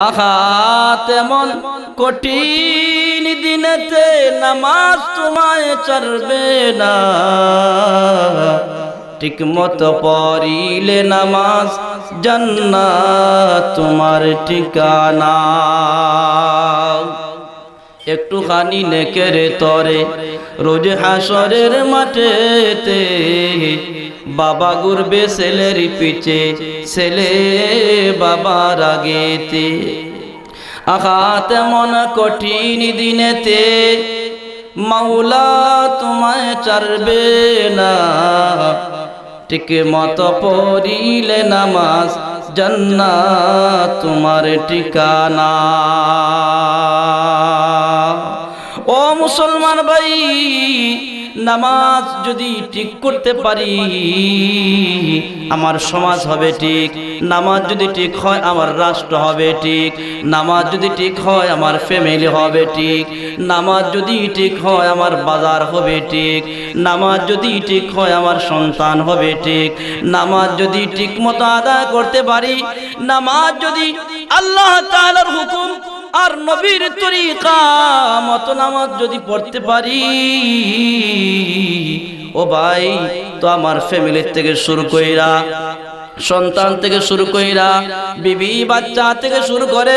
আহা তেমন কঠিন দিনেতে নামাজ তোমায় ছাড়বে না, ঠিক মতো পড়িলে নামাজ জান্নাত তোমার ঠিকানা। একটুখানি নেকের তরে রোজ হাসরের মাঠেতে বাবা ঘুরবে ছেলের পিছে, ছেলে বাবার আগেতে। আহা তেমন কঠিন দিনেতে মাওলা তোমায় ছাড়বে না, ঠিক মতো পড়িলে নামাজ জান্নাত তোমার ঠিকানা। ও মুসলমান ভাই, নামাজ যদি ঠিক করতে পারি আমার সমাজ হবে ঠিক, নামাজ যদি ঠিক হয় আমার রাষ্ট্র হবে ঠিক, নামাজ যদি ঠিক হয় আমার ফ্যামিলি হবে ঠিক, নামাজ যদি ঠিক হয় আমার বাজার হবে ঠিক, নামাজ যদি ঠিক হয় আমার সন্তান হবে ঠিক, নামাজ যদি ঠিক মতো আদায় করতে পারি, নামাজ যদি আল্লাহ তাআলার হুকুম আর নবীর তরিকা মতো নামাজ যদি পড়তে পারি, ও ভাই তো আমার ফ্যামিলি থেকে শুরু কইরা, সন্তান থেকে শুরু কইরা, বিবি বাচ্চা থেকে শুরু করে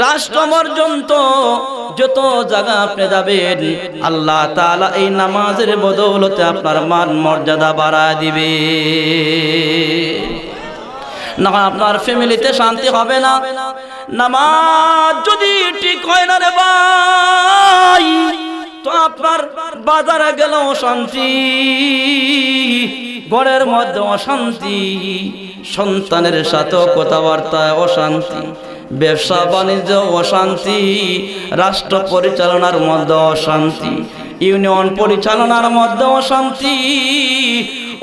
রাষ্ট্র পর্যন্ত যত জায়গা আপনি যাবেন আল্লাহ তাআলা এই নামাজের বদৌলতে আপনার মান মর্যাদা বাড়ায় দিবে। না আপনার ফ্যামিলিতে শান্তি হবে না। নামাজ যদি ঠিক হয় না রে ভাই, তো আপনার বাজারে গেল অশান্তি, ঘরের মধ্যে অশান্তি, সন্তানের সাথে কথাবার্তায় অশান্তি, ব্যবসা বাণিজ্য অশান্তি, রাষ্ট্র পরিচালনার মধ্যে অশান্তি, ইউনিয়ন পরিচালনার মধ্যে অশান্তি।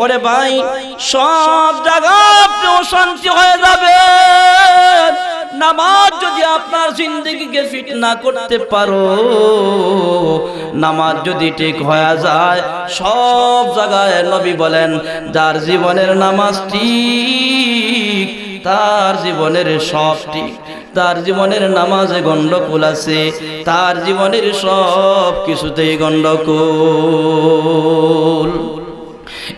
ওরে ভাই সব জায়গাতে অশান্তি হয়ে যাবে। নামাজ যদি আপনার জিন্দেগিকে ফিট না করতে পারো, নামাজ যদি ঠিক হয়ে যায় সব জায়গায় নবী বলেন যার জীবনের নামাজ ঠিক তার জীবনের সব ঠিক, তার জীবনের নামাজে গন্ডগোল আছে, তার জীবনের সব কিছুতেই গন্ডগোল।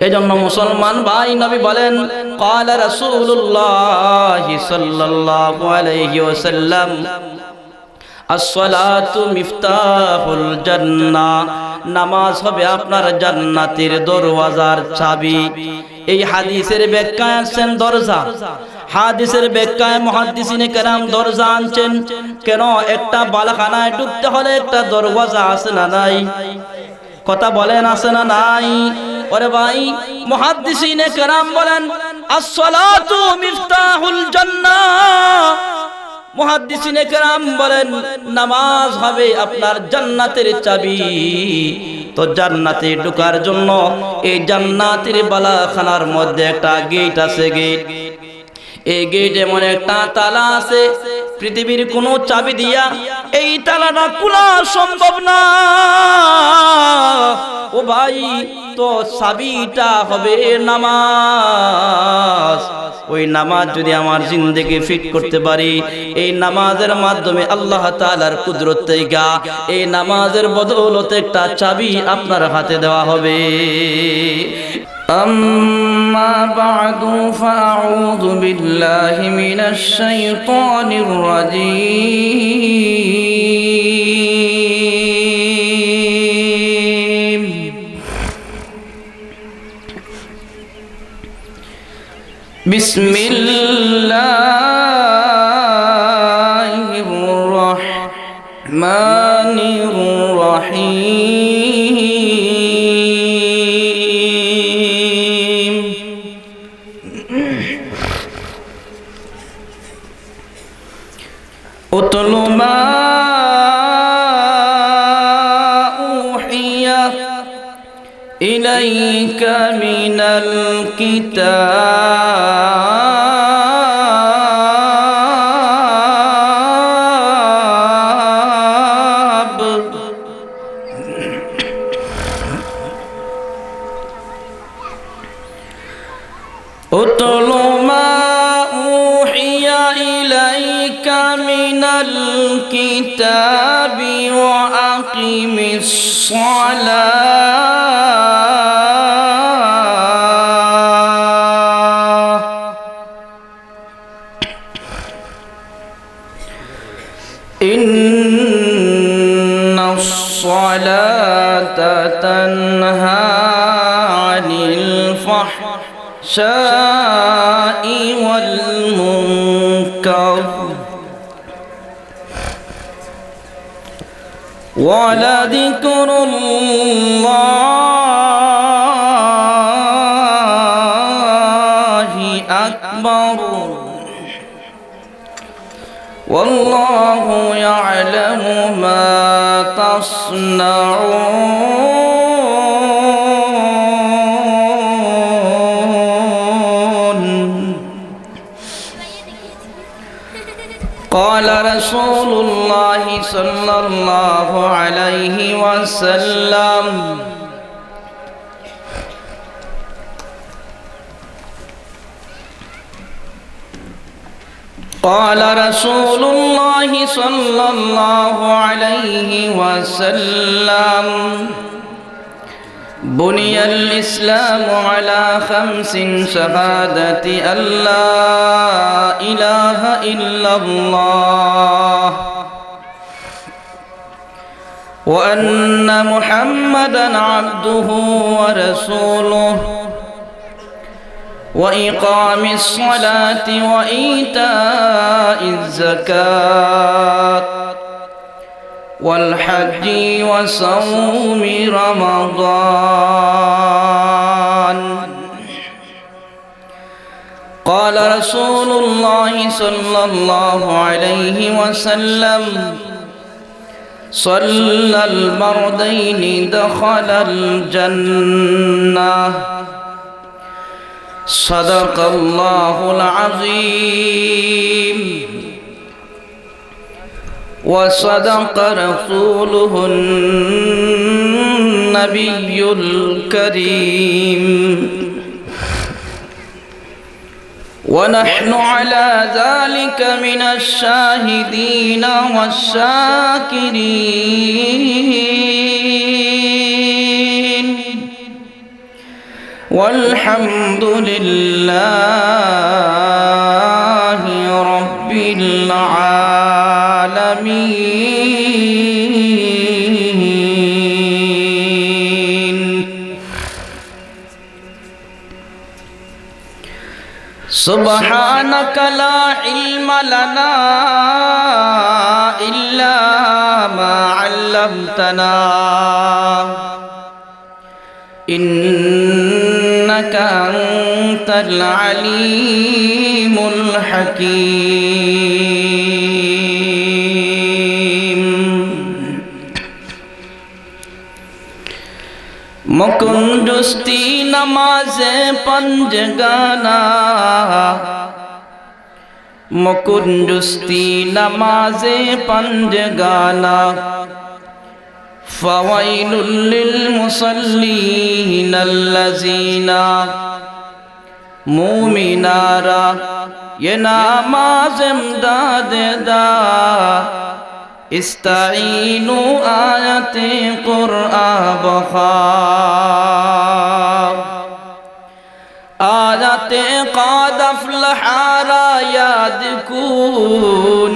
এজন্য মুসলমান ভাই নবী বলেন ক্বালা রাসূলুল্লাহ সাল্লাল্লাহু আলাইহি ওয়াসাল্লাম আসসালাতু মিফতাহুল জান্নাহ, নামাজ হবে আপনার জান্নাতের দরওয়াজার চাবি। এই হাদিসের ব্যাখ্যায় আছেন দরজা, হাদিসের ব্যাখ্যায় মুহাদ্দিসিনে কেরাম দরজা আনছেন। কেন? একটা বালাখানায় ঢুকতে হলে একটা দরওয়াজা আছে না নাই? কথা বলেন আছে না নাই? ওরে ভাই মুহাদ্দিসিনে কেরাম বলেন আসসালাতু মিফতাহুল জান্নাহ, মুহাদ্দিসিনে কেরাম বলেন নামাজ হবে আপনার জান্নাতের চাবি। তো জান্নাতে ঢোকার জন্য এই জান্নাতের বালাখানার মধ্যে একটা গেট আছে, গেট। এই গেট এমন একটা তালা আছে পৃথিবীর কোনো চাবি দিয়া এই তালাটা খোলা সম্ভব না। ও ভাই তো চাবিটা হবে নামাজ। ওই নামাজ যদি আমার জিন্দেগি ফিট করতে পারি, এই নামাজের মাধ্যমে আল্লাহ তাআলার কুদরত থেকে এই নামাজের বদৌলতে একটা চাবি আপনার হাতে দেওয়া হবে। أما بعد فأعوذ بالله من الشيطان الرجيم بسم الله الرحمن الرحيم أتل ما أوحي إليك من الكتاب أتل ما أوحي إليك من الكتاب وأقم الصلاة إن الصلاة تنهى عن الفحشاء والمنكر ولذكر الله أكبر والله يعلم ما تصنعون. قال رسول الله صلى الله عليه وسلم قال رسول الله صلى الله عليه وسلم بني الإسلام على 5 شهادة أن لا إله إلا الله وأن محمدًا عبده ورسوله وإقام الصلاة وإيتاء الزكاة والحج وصوم رمضان. قال رسول الله صلى الله عليه وسلم صلى المردين دخل الجنة. صدق الله العظيم وصدق رسوله النبي الكريم ونحن على ذلك من الشاهدين والشاكرين والحمد لله رب العالمين. سبحانك لا علم لنا إلا ما علمتنا إنك أنت العليم الحكيم. मुकुंदुस्ती नमाज़े पंजगाना मुकुंदुस्ती नमाज़े पंजगाना फ़वाइलुल लिलमुसल्लीन अल्लज़ीना मुमिनारा ये नमाज़ इमदाद दा इस्ताईनु आयते कुरआन बख़ार आयते क़द अफ़लहा याद कुन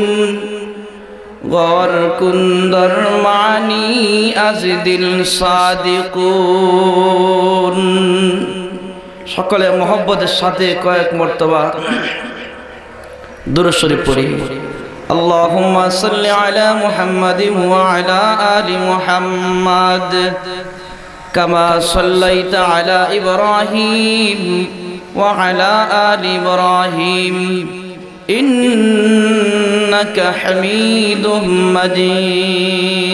गौर कुंदर मानी अज़दिल सादिकुन। সকলে মোহব্বতের সাথে কয়েক মর্তবা দুরূদ শরীফ পড়ি। اللهم صل على محمد وعلى آل محمد كما صليت على إبراهيم وعلى آل إبراهيم إنك حميد مجيد.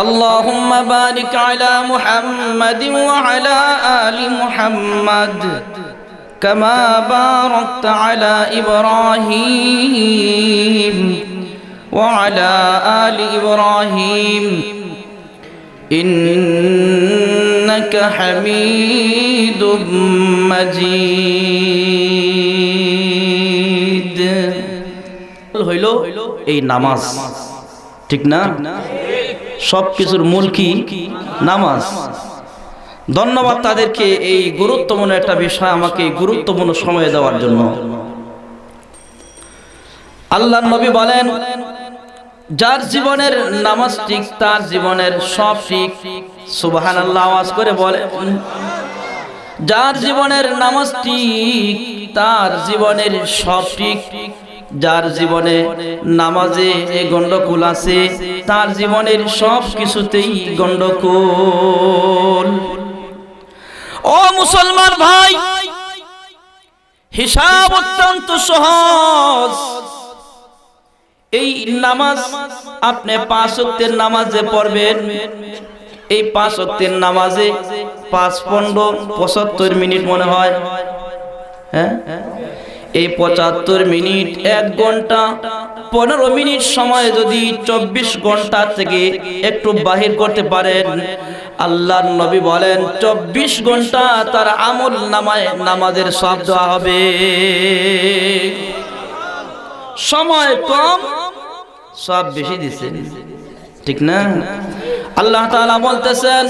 اللهم بارك على محمد وعلى آل محمد كما باركت على إبراهيم وعلى آل إبراهيم إنك حميد مجيد. ঈদ হইল এই নামাজ, ঠিক না? সব কিছুর মূল কি? নামাজ। ধন্যবাদ তাদেরকে এই গুরুত্বপূর্ণ একটা বিষয় আমাকে গুরুত্বপূর্ণ সময় দেওয়ার জন্য। আল্লাহর নবী বলেন, যার জীবনের নামাজ ঠিক তার জীবনের সব ঠিক। সুবহানাল্লাহ আওয়াজ করে বলেন। যার জীবনের নামাজ ঠিক তার জীবনের সব ঠিক। যার জীবনে নামাজে গন্ডগোল আছে তার জীবনের সব কিছুতেই গন্ডগোল। ও মুসলমান ভাই, হিসাব অত্যন্ত সহজ। এই নামাজ আপনি 5 ওয়াক্তের নামাজে পড়বেন। এই 5 ওয়াক্তের নামাজে 5, 15, 75 মিনিট মনে হয়, হ্যাঁ? এই 75 মিনিট 1 ঘন্টা 15 মিনিট সময় যদি 24 ঘন্টা থেকে একটু বাহির করতে পারেন, আল্লাহর নবী বলেন 24 ঘন্টা তার আমল নামায় নামাজের সওয়াব দেওয়া হবে। সময় কম, সওয়াব বেশি দিচ্ছেন, ঠিক না? আল্লাহ তাআলা বলতেছেন,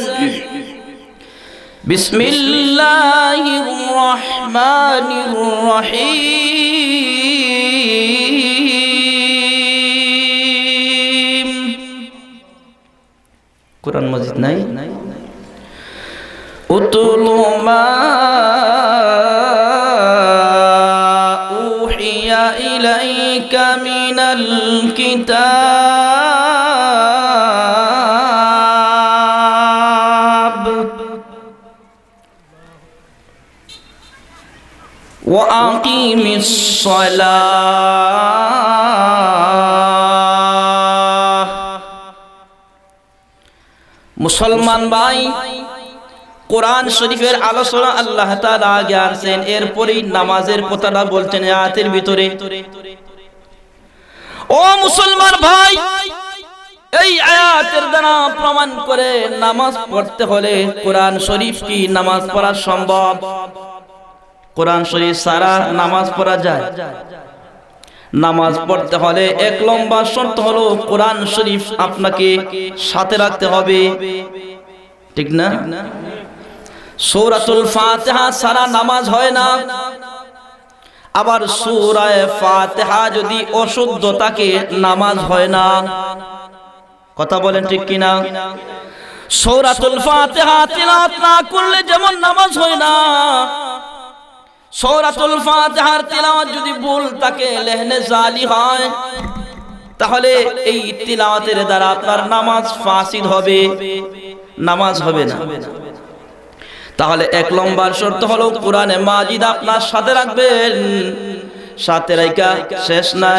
বিসমিল্লাহির রহমানির রহিম। কোরআন মাজিদ নাই? উতলু মা উহিয়া ইলাইকা মিনাল কিতাব ওয়া আকিমিস সালাহ। মুসলমান ভাই, কোরআন শরীফের আলোচনা আল্লাহ তাআলা আগে আনছেন, এরপরেই নামাজের কথাটা বলছেন আয়াতের ভিতরে। ও মুসলমান ভাই, এই আয়াতের দ্বারা প্রমাণ করে নামাজ পড়তে হলে কোরআন শরীফ কি নামাজ পড়া সম্ভব? কোরআন শরীফ ছাড়া নামাজ পড়া যায়? নামাজ পড়তে হলে 1 লম্বা শর্ত হলো কোরআন শরীফ আপনাকে সাথে রাখতে হবে, ঠিক না? সূরাতুল ফাতিহা ছাড়া নামাজ হয় না। আবার সূরা ফাতিহা যদি অশুদ্ধ থাকে নামাজ হয় না। কথা বলেন ঠিক কিনা? সূরাতুল ফাতিহা তিলাওয়াত না করলে যেমন নামাজ হয় না, সূরাতুল ফাতিহার তিলাওয়াত যদি ভুল থাকে, লেহনে জালি হয়, তাহলে এই তিলাওয়াতের দ্বারা আপনার নামাজ ফাসিদ হবে, নামাজ হবে না। তাহলে 1 নম্বর শর্ত হলো কোরআনে মাজিদ আপনার সাথে রাখবেন। সাথে রাখা শেষ না,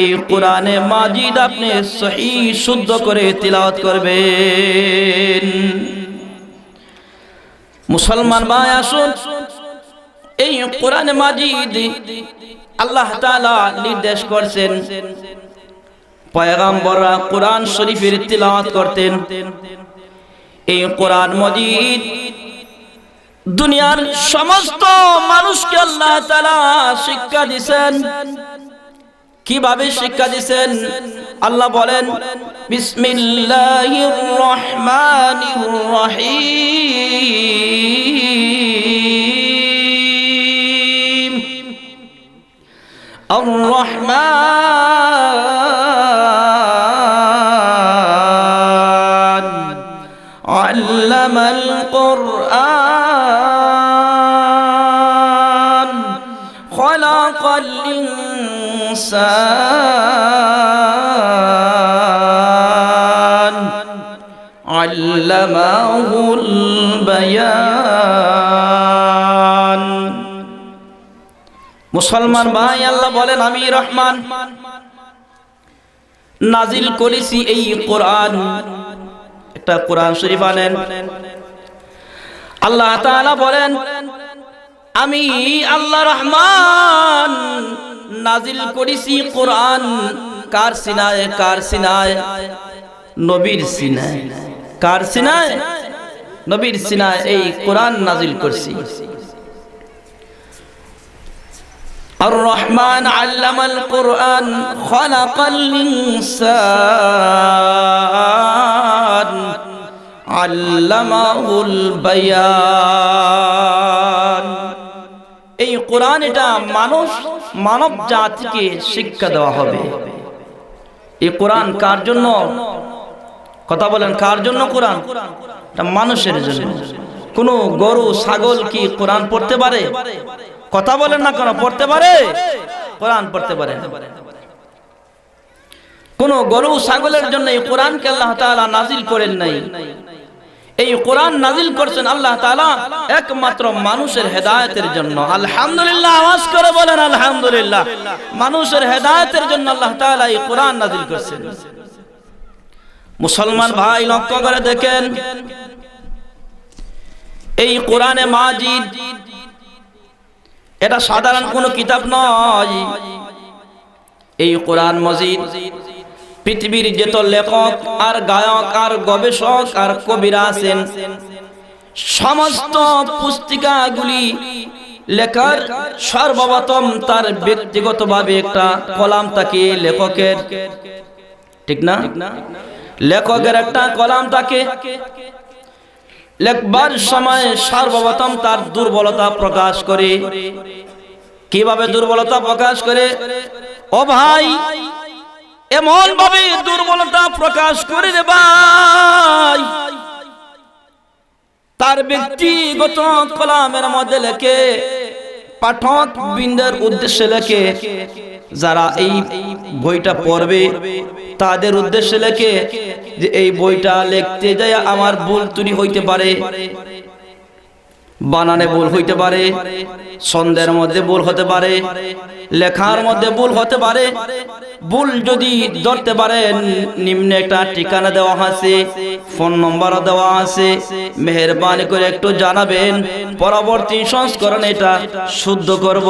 এই কোরআনে মাজিদ আপনি সহিহ শুদ্ধ করে তিলাওয়াত করবেন। মুসলমান ভাই আসুন, এই কোরআনে মাজিদ আল্লাহ তাআলা নির্দেশ করেছেন পয়গম্বররা কোরআন শরীফের তিলাওয়াত করতেন। এই কোরআন মাজিদ দুনিয়ার সমস্ত মানুষকে আল্লাহ তাআলা শিক্ষা দিয়েছেন। কিভাবে শিক্ষা দিয়েছেন? আল্লাহ বলেন, বিসমিল্লাহির রহমানির রহিম। আর রহমান আল্লামাল কুরআন খালাকাল ইনসান আল্লামাহুল বায়ান। মুসলমান ভাই, আল্লাহ বলেন, আমি রহমান নাজিল করেছি এই কোরআন। একটা কোরআন শরীফ আনেন। আল্লাহ তাআলা বলেন, আমি আল্লাহ রহমান নাজিল করেছি কোরআন। কার সিনায়? কার সিনায়? নবীর সিনায়। কার সিনায়? নবীর সিনায় এই কোরআন নাজিল করছি। আর রহমান আল্লামাল কুরআন খালাকাল ইনসান আল্লামাহুল বায়ান। এই কোরআন এটা মানব জাতিকে শিক্ষা দেওয়া হবে। এই কোরআন কার জন্য? কথা বলেন, কার জন্য কোরআন? এটা মানুষের জন্য। কোন গরু ছাগল কি কোরআন পড়তে পারে? কথা বলেন না, কেন পড়তে পারে? কোরআন পড়তে পারে না। কোন গরু ছাগলের জন্য এই কোরআনকে আল্লাহ তাআলা নাজিল করেন নাই। এই কোরআন নাজিল করছেন আল্লাহ তাআলা একমাত্র মানুষের হেদায়েতের জন্য। আলহামদুলিল্লাহ, আওয়াজ করে বলেন আলহামদুলিল্লাহ। মানুষের হেদায়েতের জন্য আল্লাহ তাআলা এই কোরআন নাজিল করছেন। মুসলমান ভাই লক্ষ্য করে দেখেন, এই কোরআনে মাজিদ এটা সাধারণ কোনো কিতাব নয়। এই কোরআন মাজিদ পৃথিবীর যত লেখক আর গায়ক আর গবেষক আর কবিরা আছেন, সমস্ত পুস্তিকাগুলি লেখার সর্বপ্রথম তার ব্যক্তিগতভাবে একটা কলাম থাকে লেখকের, ঠিক না? লেখকের একটা কলাম থাকে। লেখবার সময় সর্বপ্রথম তার দুর্বলতা প্রকাশ করে। কিভাবে দুর্বলতা প্রকাশ করে? ও ভাই, এমন ভাবে দুর্বলতা প্রকাশ করে রে ভাই, তার ব্যক্তিগত কলামের মধ্যে লেখে, পাঠক বৃন্দের উদ্দেশ্যে লেখে, যারা এই বইটা পড়বে তাদের উদ্দেশ্যে লেখে যে এই বইটা লিখতে যায় আমার ভুল ত্রুটি হইতে পারে, বানানে ভুল হইতে পারে, ছন্দের মধ্যে ভুল হতে পারে, লেখার মধ্যে ভুল হতে পারে। ভুল যদি ধরতে পারেন, নিম্নে একটা ঠিকানা দেওয়া আছে, ফোন নম্বরও দেওয়া আছে, মেহেরবানি করে একটু জানাবেন, পরবর্তী সংস্করণ এটা শুদ্ধ করব।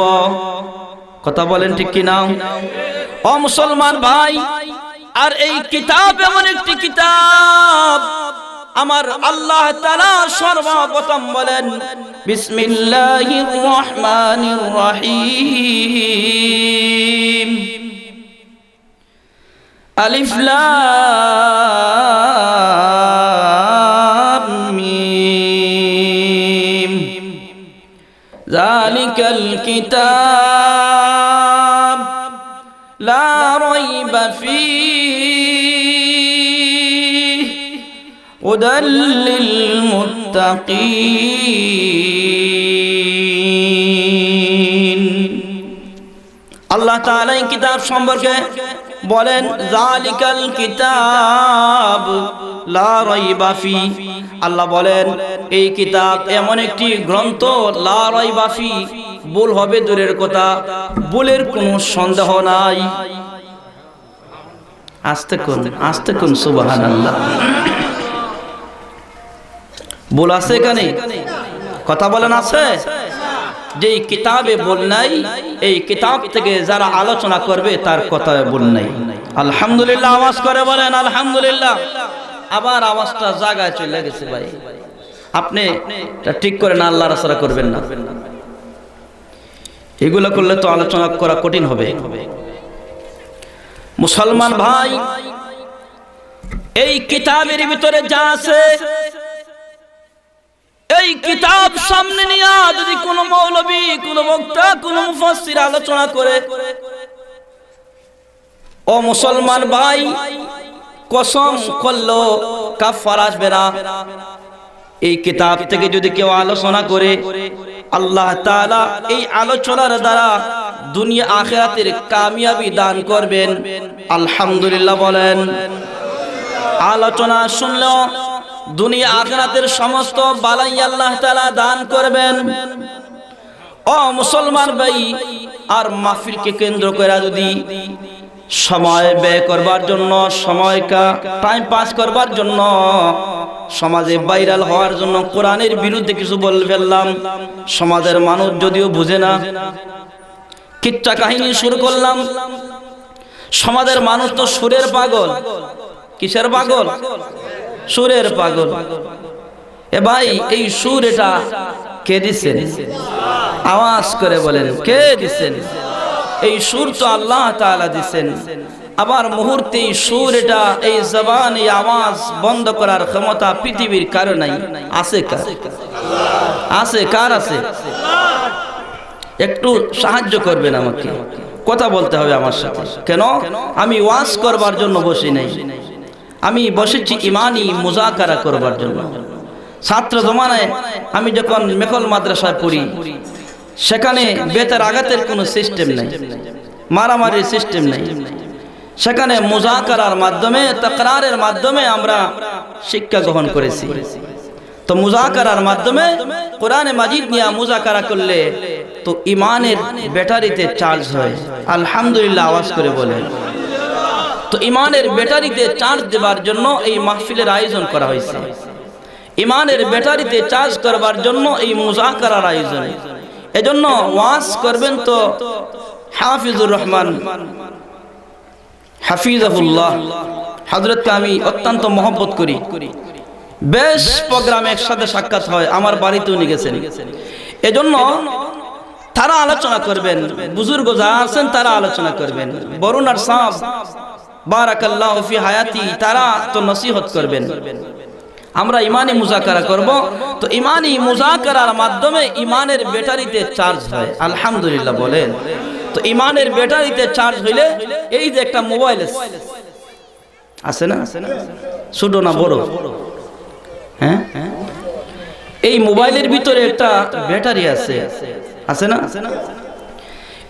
কথা বলেন ঠিক কিনা? ও মুসলমান ভাই, আর এই কিতাব এমন একটি কিতাব, আমার আল্লাহ তাআলা সর্বপ্রথম বলেন বিসমিল্লাহির রহমানির রহিম, আলিফ লাম মিম, যালিকাল কিতাব লা রাইবা ফীহি হুদাল লিল মুত্তাকিন। আল্লাহ তাআলা এই কিতাব সম্পর্কে বলেন যালিকাল কিতাব লা রাইবা ফীহি। আল্লাহ বলেন এই কিতাব এমন একটি গ্রন্থ, লা রাইবা ফীহি, ভুল হবে দূরের কথা, ভুলের কোনো সন্দেহ নাই। আস্তে কোন সুবহানাল্লাহ। ভুল আছে এখানে? কথা বলেন আছে? যেই কিতাবে ভুল নাই, এই কিতাব থেকে যারা আলোচনা করবে তার কথায় ভুল নাই। আলহামদুলিল্লাহ, আওয়াজ করে বলেন আলহামদুলিল্লাহ। আবার আওয়াজটা জায়গায় চলে গেছে ভাই, আপনি ঠিক করে না, আল্লাহর রাস্তা করবেন না। এগুলো করলে তো আলোচনা করা কঠিন হবে। মুসলমান ভাই, এই কিতাবের ভিতরে যা আছে, এই কিতাব সামনে নিয়ে যদি কোন মৌলবী, কোন বক্তা, কোন মুফাসসির আলোচনা করে, ও মুসলমান ভাই, কসম করলো কাফারা আসবে না। এই কিতাব থেকে যদি কেউ আলোচনা করে, আল্লাহ তাআলা এই আলোচনার দ্বারা দুনিয়া আখিরাতের কামিয়াবি দান করবেন। আলহামদুলিল্লাহ বলেন। আলোচনা শুনলেও দুনিয়া আখিরাতের সমস্ত বালাই আল্লাহ তাআলা দান করবেন। ও মুসলমান ভাই, আর মাহফিলকে কেন্দ্র করে যদি সময় ব্যয় করবার জন্য, সময়টা টাইম পাস করবার জন্য, সমাজে ভাইরাল হওয়ার জন্য কোরআনের বিরুদ্ধে কিছু বলে ফেললাম, সমাজের মানুষ যদিও বুঝে না, কিচ্ছা কাহিনী শুরু করলাম, সমাজের মানুষ তো সুরের পাগল। কিসের পাগল? সুরের পাগল। এ ভাই, এই সুর এটা কে দিচ্ছেন? আওয়াজ করে বলেন কে দিচ্ছেন? এই সুর তো আল্লাহ তাআলা দিবেন, আবার মুহূর্তেই সুর এটা এই জবান এই আওয়াজ বন্ধ করার ক্ষমতা পৃথিবীর কারো নাই। আছে কার? আছে কার? আছে। একটু সাহায্য করবেন আমাকে, কথা বলতে হবে আমার সাথে। কেন? আমি ওয়াজ করবার জন্য বসি নাই, আমি বসেছি ইমানি মুজাকারা করবার জন্য। ছাত্র জমানায় আমি যখন মেকল মাদ্রাসায় পড়ি, সেখানে বেতের আঘাতের কোনো সিস্টেম নাই, মারামারির সিস্টেম নাই। সেখানে মুজাকারার মাধ্যমে, তাকরারের মাধ্যমে আমরা শিক্ষা গ্রহণ করেছি। তো মুজাকারার মাধ্যমে কোরআনে মাজিদ নিয়ে মুজাকারা করলে তো ইমানের ব্যাটারিতে চার্জ হয়। আলহামদুলিল্লাহ আওয়াজ করে বলেন। তো ইমানের ব্যাটারিতে চার্জ দেবার জন্য এই মাহফিলের আয়োজন করা হয়েছে। ইমানের ব্যাটারিতে চার্জ করবার জন্য এই মুজাকারার আয়োজন। এজন্য ওয়াজ করবেন তো হাফিজুর রহমান হাফিজাহুল্লাহ হযরতকে আমি অত্যন্ত মহব্বত করি। বেশ প্রোগ্রামে একসাথে সাক্ষাৎ হয়, আমার বাড়িতেও নিয়ে গেছেন। এজন্য তারা আলোচনা করবেন, বুজুর্গ যারা আছেন তারা আলোচনা করবেন। বরুণার সাহেব বারাকাল্লাহু ফি হায়াতি, তারা তো নসিহত করবেন। আমরা ইমানি মুজাকারা করব, তো ইমানি মুজাকারার মাধ্যমে ইমানের ব্যাটারিতে চার্জ হয়। আলহামদুলিল্লাহ বলেন। তো ইমানের ব্যাটারিতে চার্জ হইলে এই যে একটা মোবাইল আছে না, ছোট না বড়, হ্যাঁ, এই মোবাইলের ভিতরে একটা ব্যাটারি আছে, আছে না?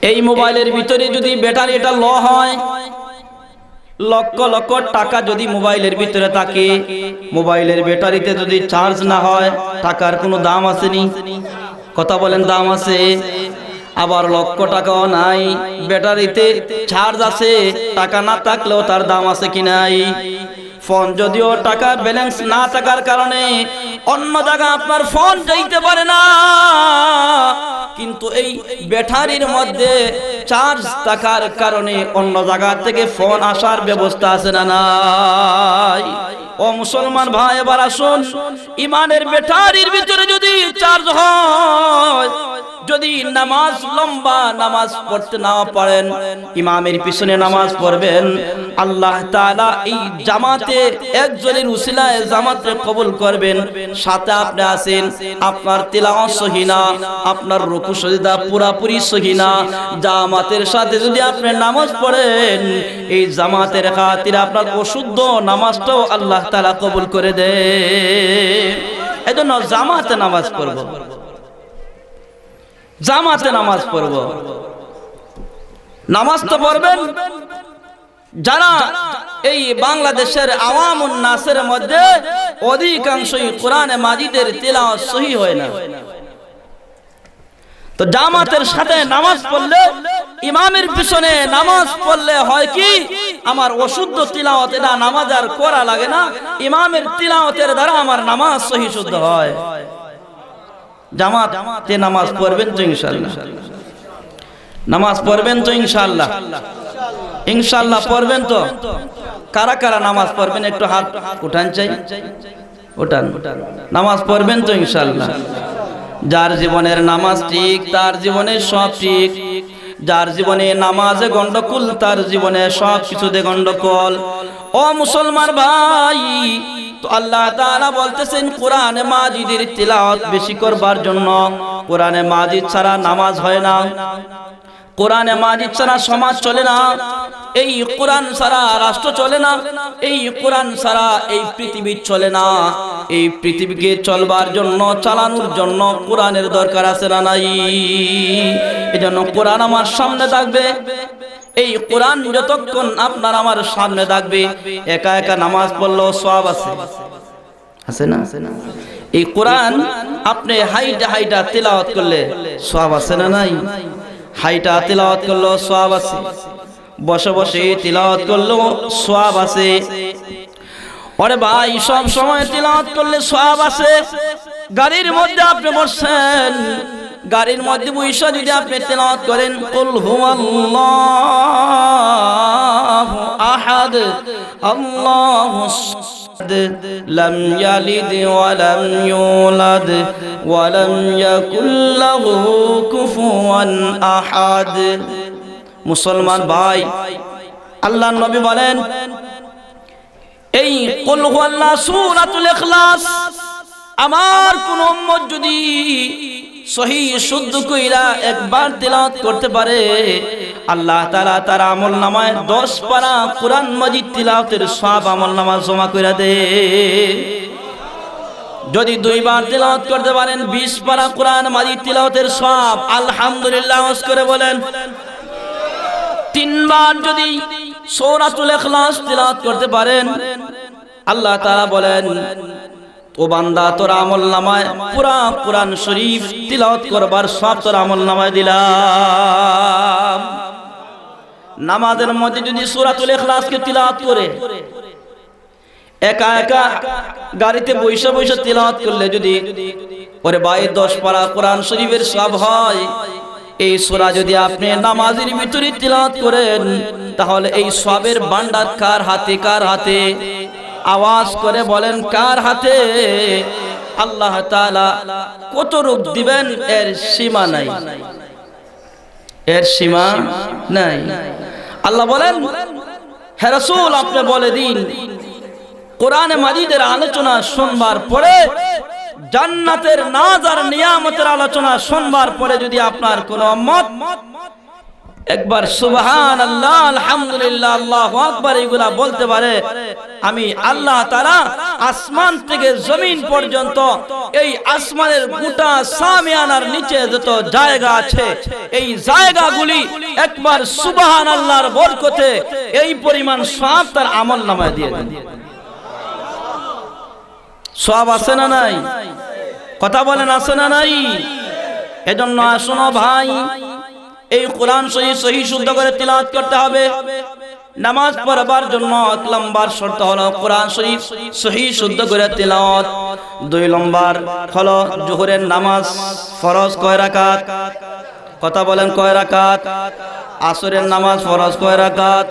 এই মোবাইলের ভিতরে যদি ব্যাটারিটা লো হয়, লক্ষ লক্ষ টাকা যদি মোবাইলের ভিতরে থাকে, মোবাইলের ব্যাটারিতে যদি চার্জ না হয়, টাকার কোনো দাম আসেনি? কথা বলেন, দাম আছে? আবার লক্ষ টাকাও নাই, ব্যাটারিতে চার্জ আছে, টাকা না থাকলেও তার দাম আছে কি নাই? ফোন যদিও টাকা ব্যালেন্স না থাকার কারণে অন্য জায়গা আপনার ফোন যাইতে পারে না, কিন্তু এই ব্যাটারির মধ্যে চার্জ থাকার কারণে অন্য জায়গা থেকে ফোন আসার ব্যবস্থা আছে না নাই? ও মুসলমান ভাই, এবার আসুন, ইমানের ব্যাটারির ভিতরে যদি চার্জ হয়, যদি নামাজ লম্বা নামাজ পড়তে না পারেন, ইমামের পিছনে নামাজ পড়বেন, আল্লাহ তাআলা এই জামাতে একজনের উসিলায় জামাতে কবুল করবেন। সাথে আপনি আছেন, আপনার তিলাওয়াত সহি না, আপনার রুকু সিজদা পুরাপুরি সহি না, জামাতের সাথে যদি আপনি নামাজ পড়েন, এই জামাতের খাতিরে আপনার অশুদ্ধ নামাজটাও আল্লাহ তাআলা কবুল করে দেন। এজন্য জামাতে নামাজ পড়ব, জামাতে নামাজ পড়ব। নামাজ তো পড়বেন যারা এই বাংলাদেশের আওয়ামুন নাসের মধ্যে অধিকাংশই কোরআনে মাজিদের তিলাওয়াত সহি হয় না। তো জামাতের সাথে নামাজ পড়লে, ইমামের পিছনে নামাজ পড়লে হয় কি, আমার অশুদ্ধ তিলাওয়াত এটা নামাজ আর করা লাগে না, ইমামের তিলাওয়াতের দ্বারা আমার নামাজ সহি শুদ্ধ হয়। জামাতে নামাজ পড়বেন তো ইনশাআল্লাহ? নামাজ পড়বেন তো ইনশাআল্লাহ? ইনশাআল্লাহ পড়বেন তো? কারা কারা নামাজ পড়বেন একটু হাত উঠান, চাই উঠান। নামাজ পড়বেন তো ইনশাআল্লাহ? যার জীবনের নামাজ ঠিক, তার জীবনে সব ঠিক। যার জীবনে নামাজে গন্ডগোল, তার জীবনে সব কিছুতে গন্ডগোল। ও মুসলমান ভাই, তো আল্লাহ তাআলা বলতেছেন কোরআনে মাজিদের তিলাওয়াত বেশি করবার জন্য। কোরআনে মাজিদ ছাড়া নামাজ হয় না, কোরআনে মাজিদ ছাড়া সমাজ চলে না, এই কোরআন ছাড়া রাষ্ট্র চলে না, এই কোরআন ছাড়া এই পৃথিবী চলে না। এই পৃথিবীকে চলবার জন্য, চালানোর জন্য কোরআনের দরকার আছে না নাই? এজন্য কোরআন আমার সামনে থাকবে। এই কোরআন যতক্ষণ আপনার আমার সামনে থাকবে, একা একা নামাজ পড়লেও সওয়াব আছে, আছে না? এই কোরআন আপনি হাইটা হাইটা তিলাওয়াত করলে সওয়াব আছে না নাই? হাইটা তিলাওয়াত করলেও সওয়াব আছে, বসে বসে তিলাওয়াত করলেও সওয়াব আছে। ওরে ভাই, সব সময় তিলাওয়াত করলে সওয়াব আছে। গাড়ির মধ্যে আপনি বসছেন, গাড়ির মধ্যে বসে যদি আপনি তিলাওয়াত করেন, কুল হুয়াল্লাহু আহাদ আল্লাহুস সামাদ লাম ইয়ালিদ ওয়া লাম ইউলাদ ওয়া লাম ইয়াকুল লাহু কুফুয়ান আহাদ। মুসলমান ভাই, আল্লাহর নবী বলেন এই কুল হুয়াল্লাহু সূরাতুল ইখলাস আমার কোন উম্মত যদি সহিহ শুদ্ধ কইরা একবার তেলাওয়াত করতে পারে, আল্লাহ তাআলা তার আমলনামায় 10 পারা কোরআন মাজিদ তিলাওয়াতের সওয়াব আমলনামা জমা কইরা দেয়। যদি 2 বার তেলাওয়াত করতে পারেন 20 পারা কোরআন মাজিদ তিলাওয়াতের সওয়াব, আলহামদুলিল্লাহ ওয়াজ করে বলেন। 3 বার যদি সূরাতুল ইখলাস তিলাওয়াত করতে পারেন, আল্লাহ তাআলা বলেন ও বান্দা তোর আমলনামায় পুরা কোরআন শরীফ তিলাওয়াত করবার সব তোর আমলনামায় দিলাম। নামাজের মধ্যে যদি সূরাতুল ইখলাসকে তিলাওয়াত করে একা একা গাড়িতে বৈশা বৈশা তিলাওয়াত করলে যদি ওরে ভাই 10 পারা কোরআন শরীফের সওয়াব হয়, এই সূরা যদি আপনি নামাজের ভিতরে তিলাওয়াত করেন তাহলে এই সওয়াবের ভান্ডার কার হাতে? কার হাতে? আওয়াজ করে বলেন কার হাতে? আল্লাহ তাআলা কত রূপ দিবেন এর সীমা নাই, এর সীমা নাই। আল্লাহ বলেন হে রাসূল আপনি বলে দিন কোরআনে মাজিদের আলোচনা শুনবার পরে, জান্নাতের নাজ আর নিয়ামতের আলোচনা শুনবার পরে যদি আপনার কোন উম্মত একবার সুবহানাল্লাহ আলহামদুলিল্লাহ আল্লাহু আকবার এগুলা বলতে পারে, আমি আল্লাহ তাআলা আসমান থেকে জমিন পর্যন্ত এই আসমানের গোটা সামিয়ানার নিচে যত জায়গা আছে এই জায়গাগুলি একবার সুবহানাল্লাহর বরকতে এই পরিমাণ সওয়াব তার আমলনামায় দিয়ে দেন। সওয়াব আছে না নাই? কথা বলেন আছে না নাই? এজন্য আসুন ভাই, এই কোরআন শরীফ সহিহ শুদ্ধ করে তিলাওয়াত করতে হবে। নামাজ পড়বার জন্য 1 নম্বর শর্ত হলো কোরআন শরীফ সহিহ শুদ্ধ করে তিলাওয়াত। 2 নম্বর হলো যোহরের নামাজ ফরজ কয় রাকাত? কথা বলেন কয় রাকাত? আসরের নামাজ ফরজ কয় রাকাত?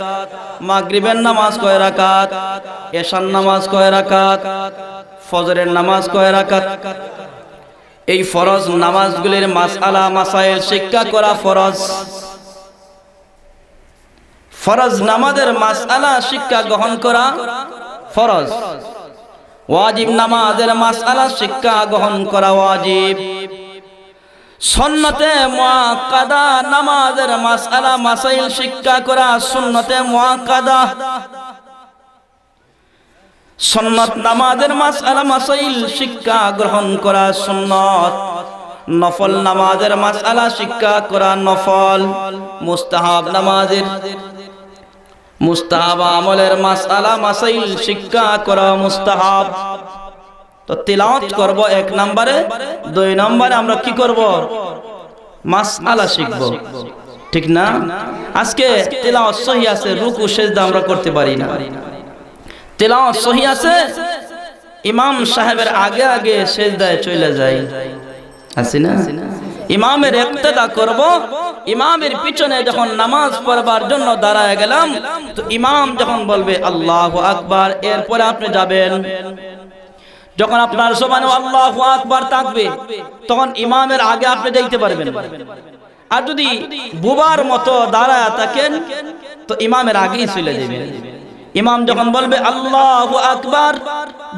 মাগরিবের নামাজ কয় রাকাত? এশার নামাজ কয় রাকাত? ফজরের নামাজ কয় রাকাত? এই ফরজ নামাজগুলির মাসআলা মাসাইল শিক্ষা করা ফরজ। ফরজ নামাজের মাসআলা শিক্ষা গ্রহণ করা ফরজ। ওয়াজিব নামাজের মাসআলা শিক্ষা গ্রহণ করা ওয়াজিব। সুন্নতে মুআক্কাদা নামাজের মাসআলা মাসাইল শিক্ষা করা সুন্নতে মুআক্কাদা। সুন্নত নামাজের মাসআলা মাসাইল শিক্ষা গ্রহণ করা সুন্নত। নফল নামাজের মাসআলা শিক্ষা করা নফল। মুস্তাহাব নামাজের মুস্তাহাব আমলের মাসআলা মাসাইল শিক্ষা করা মুস্তাহাব। তো তিলাওয়াত করব 1 নম্বরে, 2 নম্বরে আমরা কি করব? মাসআলা শিখব, ঠিক না? আজকে তিলাওয়াত সহিহ আছে, রুকু সিজদা আমরা করতে পারি না। তিলাওয়াত সহিহ আছে, ইমাম সাহেবের আগে আগে সিজদায় চলে যায়, আছে না? ইমামের ইক্তেদা করব, ইমামের পিছনে যখন নামাজ পড়বার জন্য দাঁড়ায় গেলাম তো ইমাম যখন বলবে আল্লাহু আকবার, এরপরে আপনি যাবেন। যখন আপনার জবানে আল্লাহু আকবার থাকবে তখন ইমামের আগে আপনি যাইতে পারবেন। আর যদি বুবার মতো দাঁড়ায় থাকেন তো ইমামের আগেই চলে যাবেন। ইমাম যখন বলবে আল্লাহু আকবার,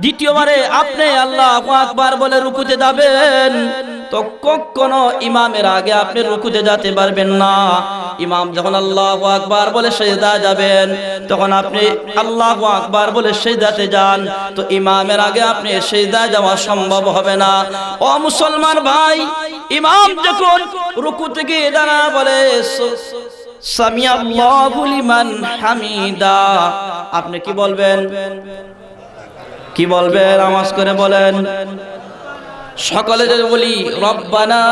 দ্বিতীয়বারে আপনি আল্লাহু আকবার বলে রুকুতে যাবেন, তো কখনো ইমামের আগে আপনি রুকুতে যেতে পারবেন না। ইমাম যখন আল্লাহু আকবার বলে সিজদা যাবেন তখন আপনি আল্লাহু আকবার বলে সিজদাতে যান, তো ইমামের আগে আপনি সিজদা যাওয়া সম্ভব হবে না। ও মুসলমান ভাই, ইমাম যখন রুকু থেকে দাঁড়া বলে সামি আল্লাহু লিমান হামিদা, আপনি কি বলবেন? কি বলবেন? আওয়াজ করে বলেন। সকলে যদি বলি রব্বানা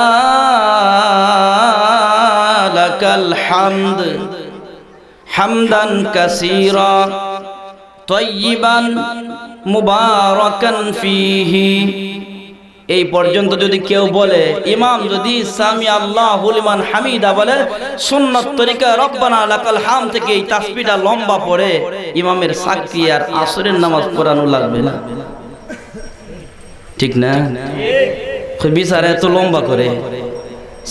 লাকাল হামদ হামদান কাসীরা তাইয়িবান মুবারাকান ফীহি, এই পর্যন্ত যদি কেউ বলে, ইমাম যদি সামি আল্লাহু লিমান হামিদা বলে, সুন্নাত তরিকা রব্বানা লাকাল হামদ থেকে এই তাসবিহটা লম্বা পড়ে ইমামের সাক্ষী আর আসরের নামাজ পড়ানো লাগবে না, ঠিক না? বিচার এত লম্বা করে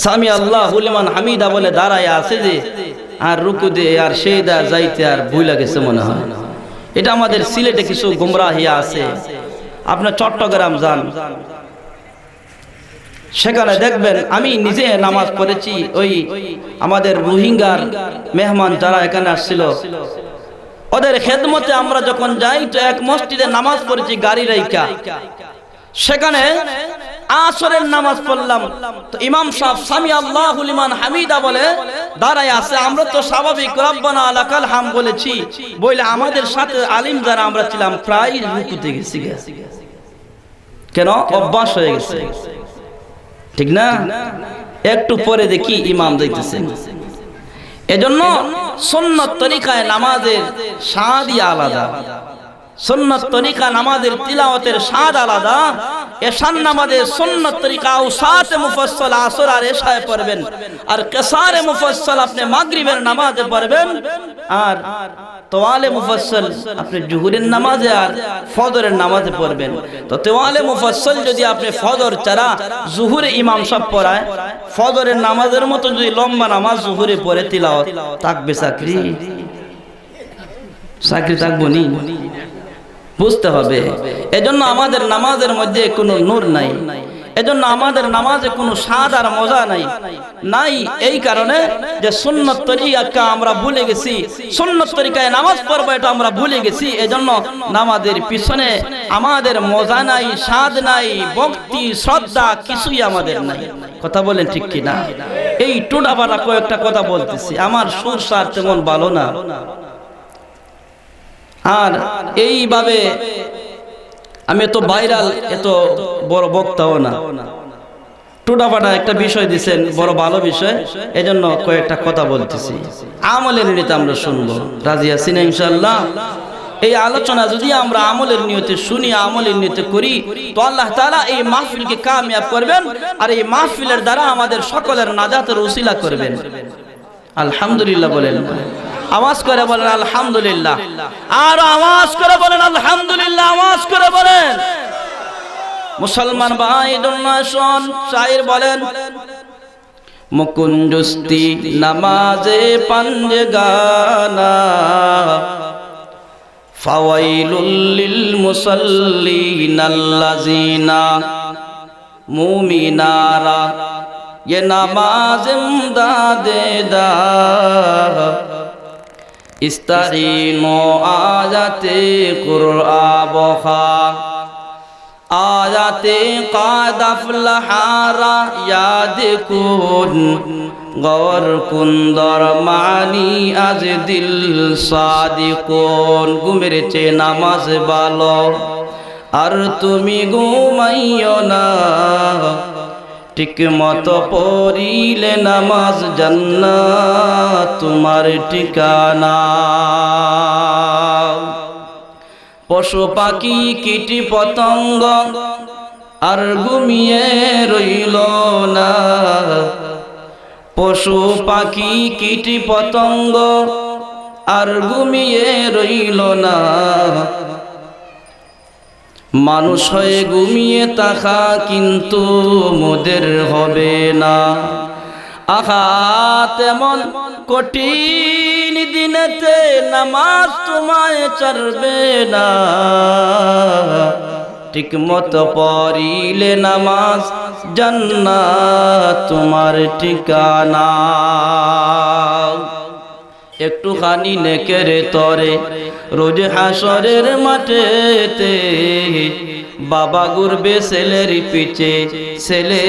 সামি আল্লাহু লিমান হামিদা বলে দাঁড়ায় আছে যে আর রুকু দিয়ে আর সেজদা যাইতে আর ভুলে গেছে মনে হয়। এটা আমাদের সিলেটে কিছু গুমরাহিয়া আছে। আপনার চট্টগ্রাম যান, সেখানে দেখবেন, আমি নিজে নামাজ পড়েছি, ওই আমাদের রোহিঙ্গার মেহমান যারা এখানে আসছিল ওদের খেদমতে আমরা যখন যাই তো এক মসজিদে নামাজ পড়েছি গাড়ি রাইকা, সেখানে আসরের নামাজ পড়লাম তো ইমাম সাহেব সামি আল্লাহু লিমান হামিদা বলে দাঁড়ায় আছে। আমরা তো স্বাভাবিক রব্বানা লাকাল হাম বলেছি, বলে আমাদের সাথে আলিম যারা আমরা ছিলাম প্রায় রুকুতে গেছি। কেন? অভ্যাস হয়ে গেছে, ঠিক না? একটু পরে দেখি ইমাম যাইতেছেন। এজন্য সুন্নত তরিকায় নামাজের স্বাদই আলাদা, সুন্নত তরিকা নামাজের তিলাওয়াতের স্বাদ আলাদা। এশার নামাজে সুন্নত তরিকা আওসাতে মুফাসসাল আসর আর এশায় পড়বেন, আর কিসারে মুফাসসাল আপনি মাগরিবের নামাজে পড়বেন, আর তোয়ালে মুফাসসাল আপনি জোহরের নামাজে আর ফজরের নামাজে পড়বেন। তো তোয়ালে মুফাসসাল যদি আপনি ফজর ছাড়া জোহরে ইমাম সাহেব পড়ায়, ফজরের নামাজের মতো যদি লম্বা নামাজ জোহরে পড়ে তিলাওয়াত, থাকবে চাকরি? চাকরি থাকবো নি? বুঝতে হবে। এজন্য আমাদের নামাজের মধ্যে কোনো নূর নাই, এজন্য আমাদের নামাজে কোনো স্বাদ আর মজা নাই। এই কারণে যে সুন্নত তরিকা আমরা ভুলে গেছি, সুন্নত তরিকায় নামাজ পড়বো এটা আমরা ভুলে গেছি। এজন্য নামাজের পিছনে আমাদের মজা নাই, স্বাদ নাই, ভক্তি শ্রদ্ধা কিছুই আমাদের নাই। কথা বলেন ঠিক কি না? এই টুডাবাটা কয়েকটা কথা বলতেছি, আমার সুর সার তেমন ভালো না, আর এইভাবে আমি এত ভাইরাল এত বড় বক্তাও না। টুডাপাটা একটা বিষয় দিচ্ছেন, বড় ভালো বিষয়, এজন্য কয়েকটা কথা বলতেছি। আমলের নিয়তে আমরা শুনবো, রাজি আছি না ইনশাআল্লাহ? এই আলোচনা যদি আমরা আমলের নিয়তে শুনি, আমলের নিয়তে করি, তো আল্লাহ তাআলা এই মাহফিলকে কামিয়াব করবেন, আর এই মাহফিলের দ্বারা আমাদের সকলের নাজাতের উসিলা করবেন। আলহামদুলিল্লাহ বলেন, আওয়াজ করে বলেন আলহামদুলিল্লাহ, আর আওয়াজ করে বলেন আলহামদুলিল্লাহ, আওয়াজ করে বলেন। মুসলমান ভাই শোন, শায়ের বলেন, মুকুঞ্জুস্তি নামাজে পাঞ্জগানা ফাওয়াইলুল লিল মুসাল্লিনাল্লাযিনা মুমিনারা ये नमाज इमदादे दा इस्ताईनो आयाते कुरआ बखा आयाते क़द अफ़लहारा याद कुन गौर कुंदर मानी आज दिल सादिकुन। घुमेर चे नामाज बालो আর তুমি ঘুমাইও না, ঠিক মতো পড়িলে নামাজ জান্নাত তোমার ঠিকানা। পশু পাখি কীট পতঙ্গ আর ঘুমিয়ে রইল না, পশু পাখি কীট পতঙ্গ আর ঘুমিয়ে রইল না। মানুষ হয়ে ঘুমিয়ে থাকা কিন্তু মোদের হবে না। আহা তেমন কঠিন দিনেতে নামাজ তোমায় ছাড়বে না, ঠিক মতো পড়িলে নামাজ জান্নাত তোমার ঠিকানা। একটুখানি নেকের তরে রোজ হাসরের মাঠেতে বাবা ঘুরবে ছেলের পিছে, ছেলে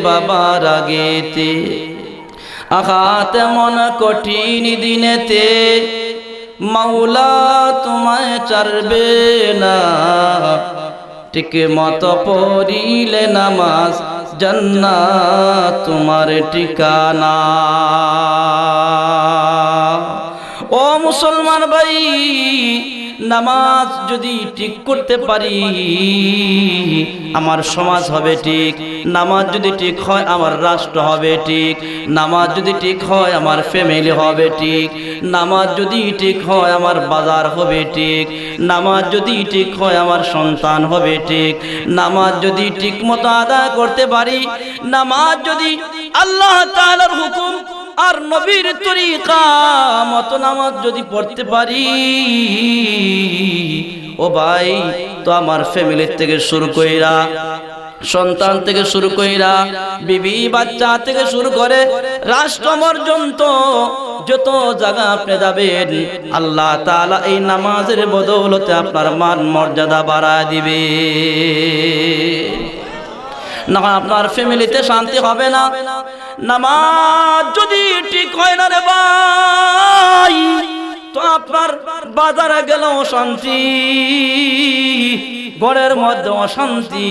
বাবার আগেতে। আহা তেমন কঠিন দিনেতে মাওলা তোমায় ছাড়বে না, ঠিক মতো পড়িলে নামাজ জান্নাত তোমার ঠিকানা। ও মুসলমান ভাই, নামাজ যদি ঠিক করতে পারি আমার সমাজ হবে ঠিক, নামাজ যদি ঠিক হয় আমার রাষ্ট্র হবে ঠিক, নামাজ যদি ঠিক হয় আমার ফ্যামিলি হবে ঠিক, নামাজ যদি ঠিক হয় আমার বাজার হবে ঠিক, নামাজ যদি ঠিক হয় আমার সন্তান হবে ঠিক, নামাজ যদি ঠিক মতো আদায় করতে পারি, নামাজ যদি আল্লাহ তাআলার হুকুম আর নবীর তরিকা মতো নামাজ যদি পড়তে পারি, ও ভাই, তো আমার ফ্যামিলির থেকে শুরু কইরা, সন্তান থেকে শুরু কইরা, বিবি বাচ্চা থেকে শুরু করে রাষ্ট্র পর্যন্ত যত জায়গা আপনি যাবেন, আল্লাহ তাআলা এই নামাজের বদৌলতে আপনার মান মর্যাদা বাড়ায় দিবে। না আপনার ফ্যামিলিতে শান্তি হবে না। নামাজ যদি ঠিক হয় না রে ভাই, তো আপনার বাজারে গেল অশান্তি, ঘরের মধ্যে অশান্তি,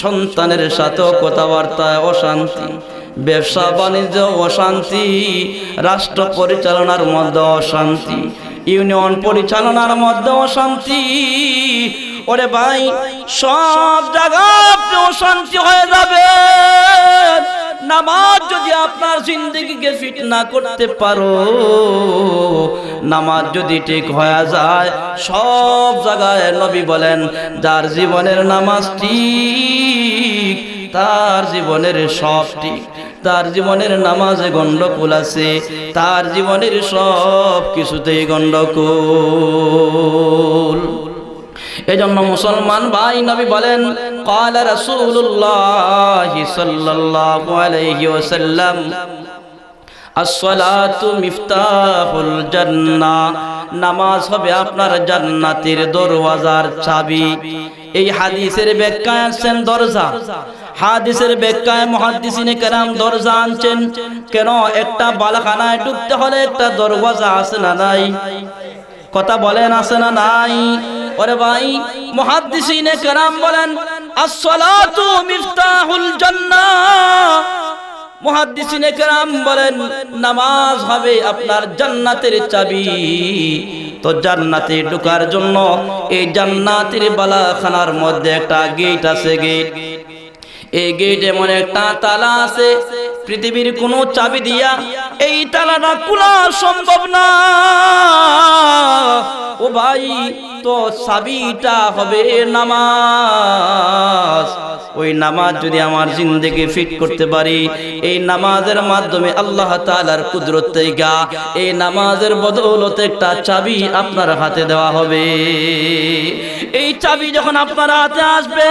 সন্তানের সাথে কথাবার্তায় অশান্তি, ব্যবসা বাণিজ্য অশান্তি, রাষ্ট্র পরিচালনার মধ্যে অশান্তি, ইউনিয়ন পরিচালনার মধ্যে অশান্তি। ওরে ভাই, সব জায়গায় আপনি অশান্তি হয়ে যাবে। নামাজ যদি আপনার জিন্দেগিকে ফিট না করতে পারো, নামাজ যদি ঠিক হয়ে যায়, সব জায়গায় নবী বলেন যার জীবনের নামাজ ঠিক, তার জীবনের সব ঠিক। তার জীবনের নামাজে গন্ডগোল আছে, তার জীবনের সব কিছুতেই গন্ডগোল। এজন্য মুসলমান ভাই, নবী বলেন ক্বালা রাসূলুল্লাহ সাল্লাল্লাহু আলাইহি ওয়াসাল্লাম আসসালাতু মিফতাহুল জান্নাহ, নামাজ হবে আপনার জান্নাতের দরওয়াজার চাবি। এই হাদিসের ব্যাখ্যায় আনছেন দরজা, হাদিসের ব্যাখ্যায় মুহাদ্দিসিনে কেরাম দরজা আনছেন। কেন? একটা বালাখানায় ঢুকতে হলে একটা দরওয়াজা আছে না নাই? কথা বলেন, আছে না নাই? ওরে ভাই, মুহাদ্দিসিনে কেরাম বলেন আসসালাতু মিফতাহুল জান্নাহ, মুহাদ্দিসিনে কেরাম বলেন নামাজ হবে আপনার জান্নাতের চাবি। তো জান্নাতে ঢোকার জন্য এই জান্নাতের বালাখানার মধ্যে একটা গেট আছে। গেট, এই গেট এমন একটা তালা আছে, পৃথিবীর কোনো চাবি দিয়া এই তালাটা খোলা সম্ভব না। ও ভাই, তো চাবিটা হবে নামাজ। ওই নামাজ যদি আমার জিন্দেগি ফিট করতে পারি, এই নামাজের মাধ্যমে আল্লাহ তাআলার কুদরত থেকে এই নামাজের বদৌলতে একটা চাবি আপনার হাতে দেওয়া হবে। এই চাবি যখন আপনার হাতে আসবে,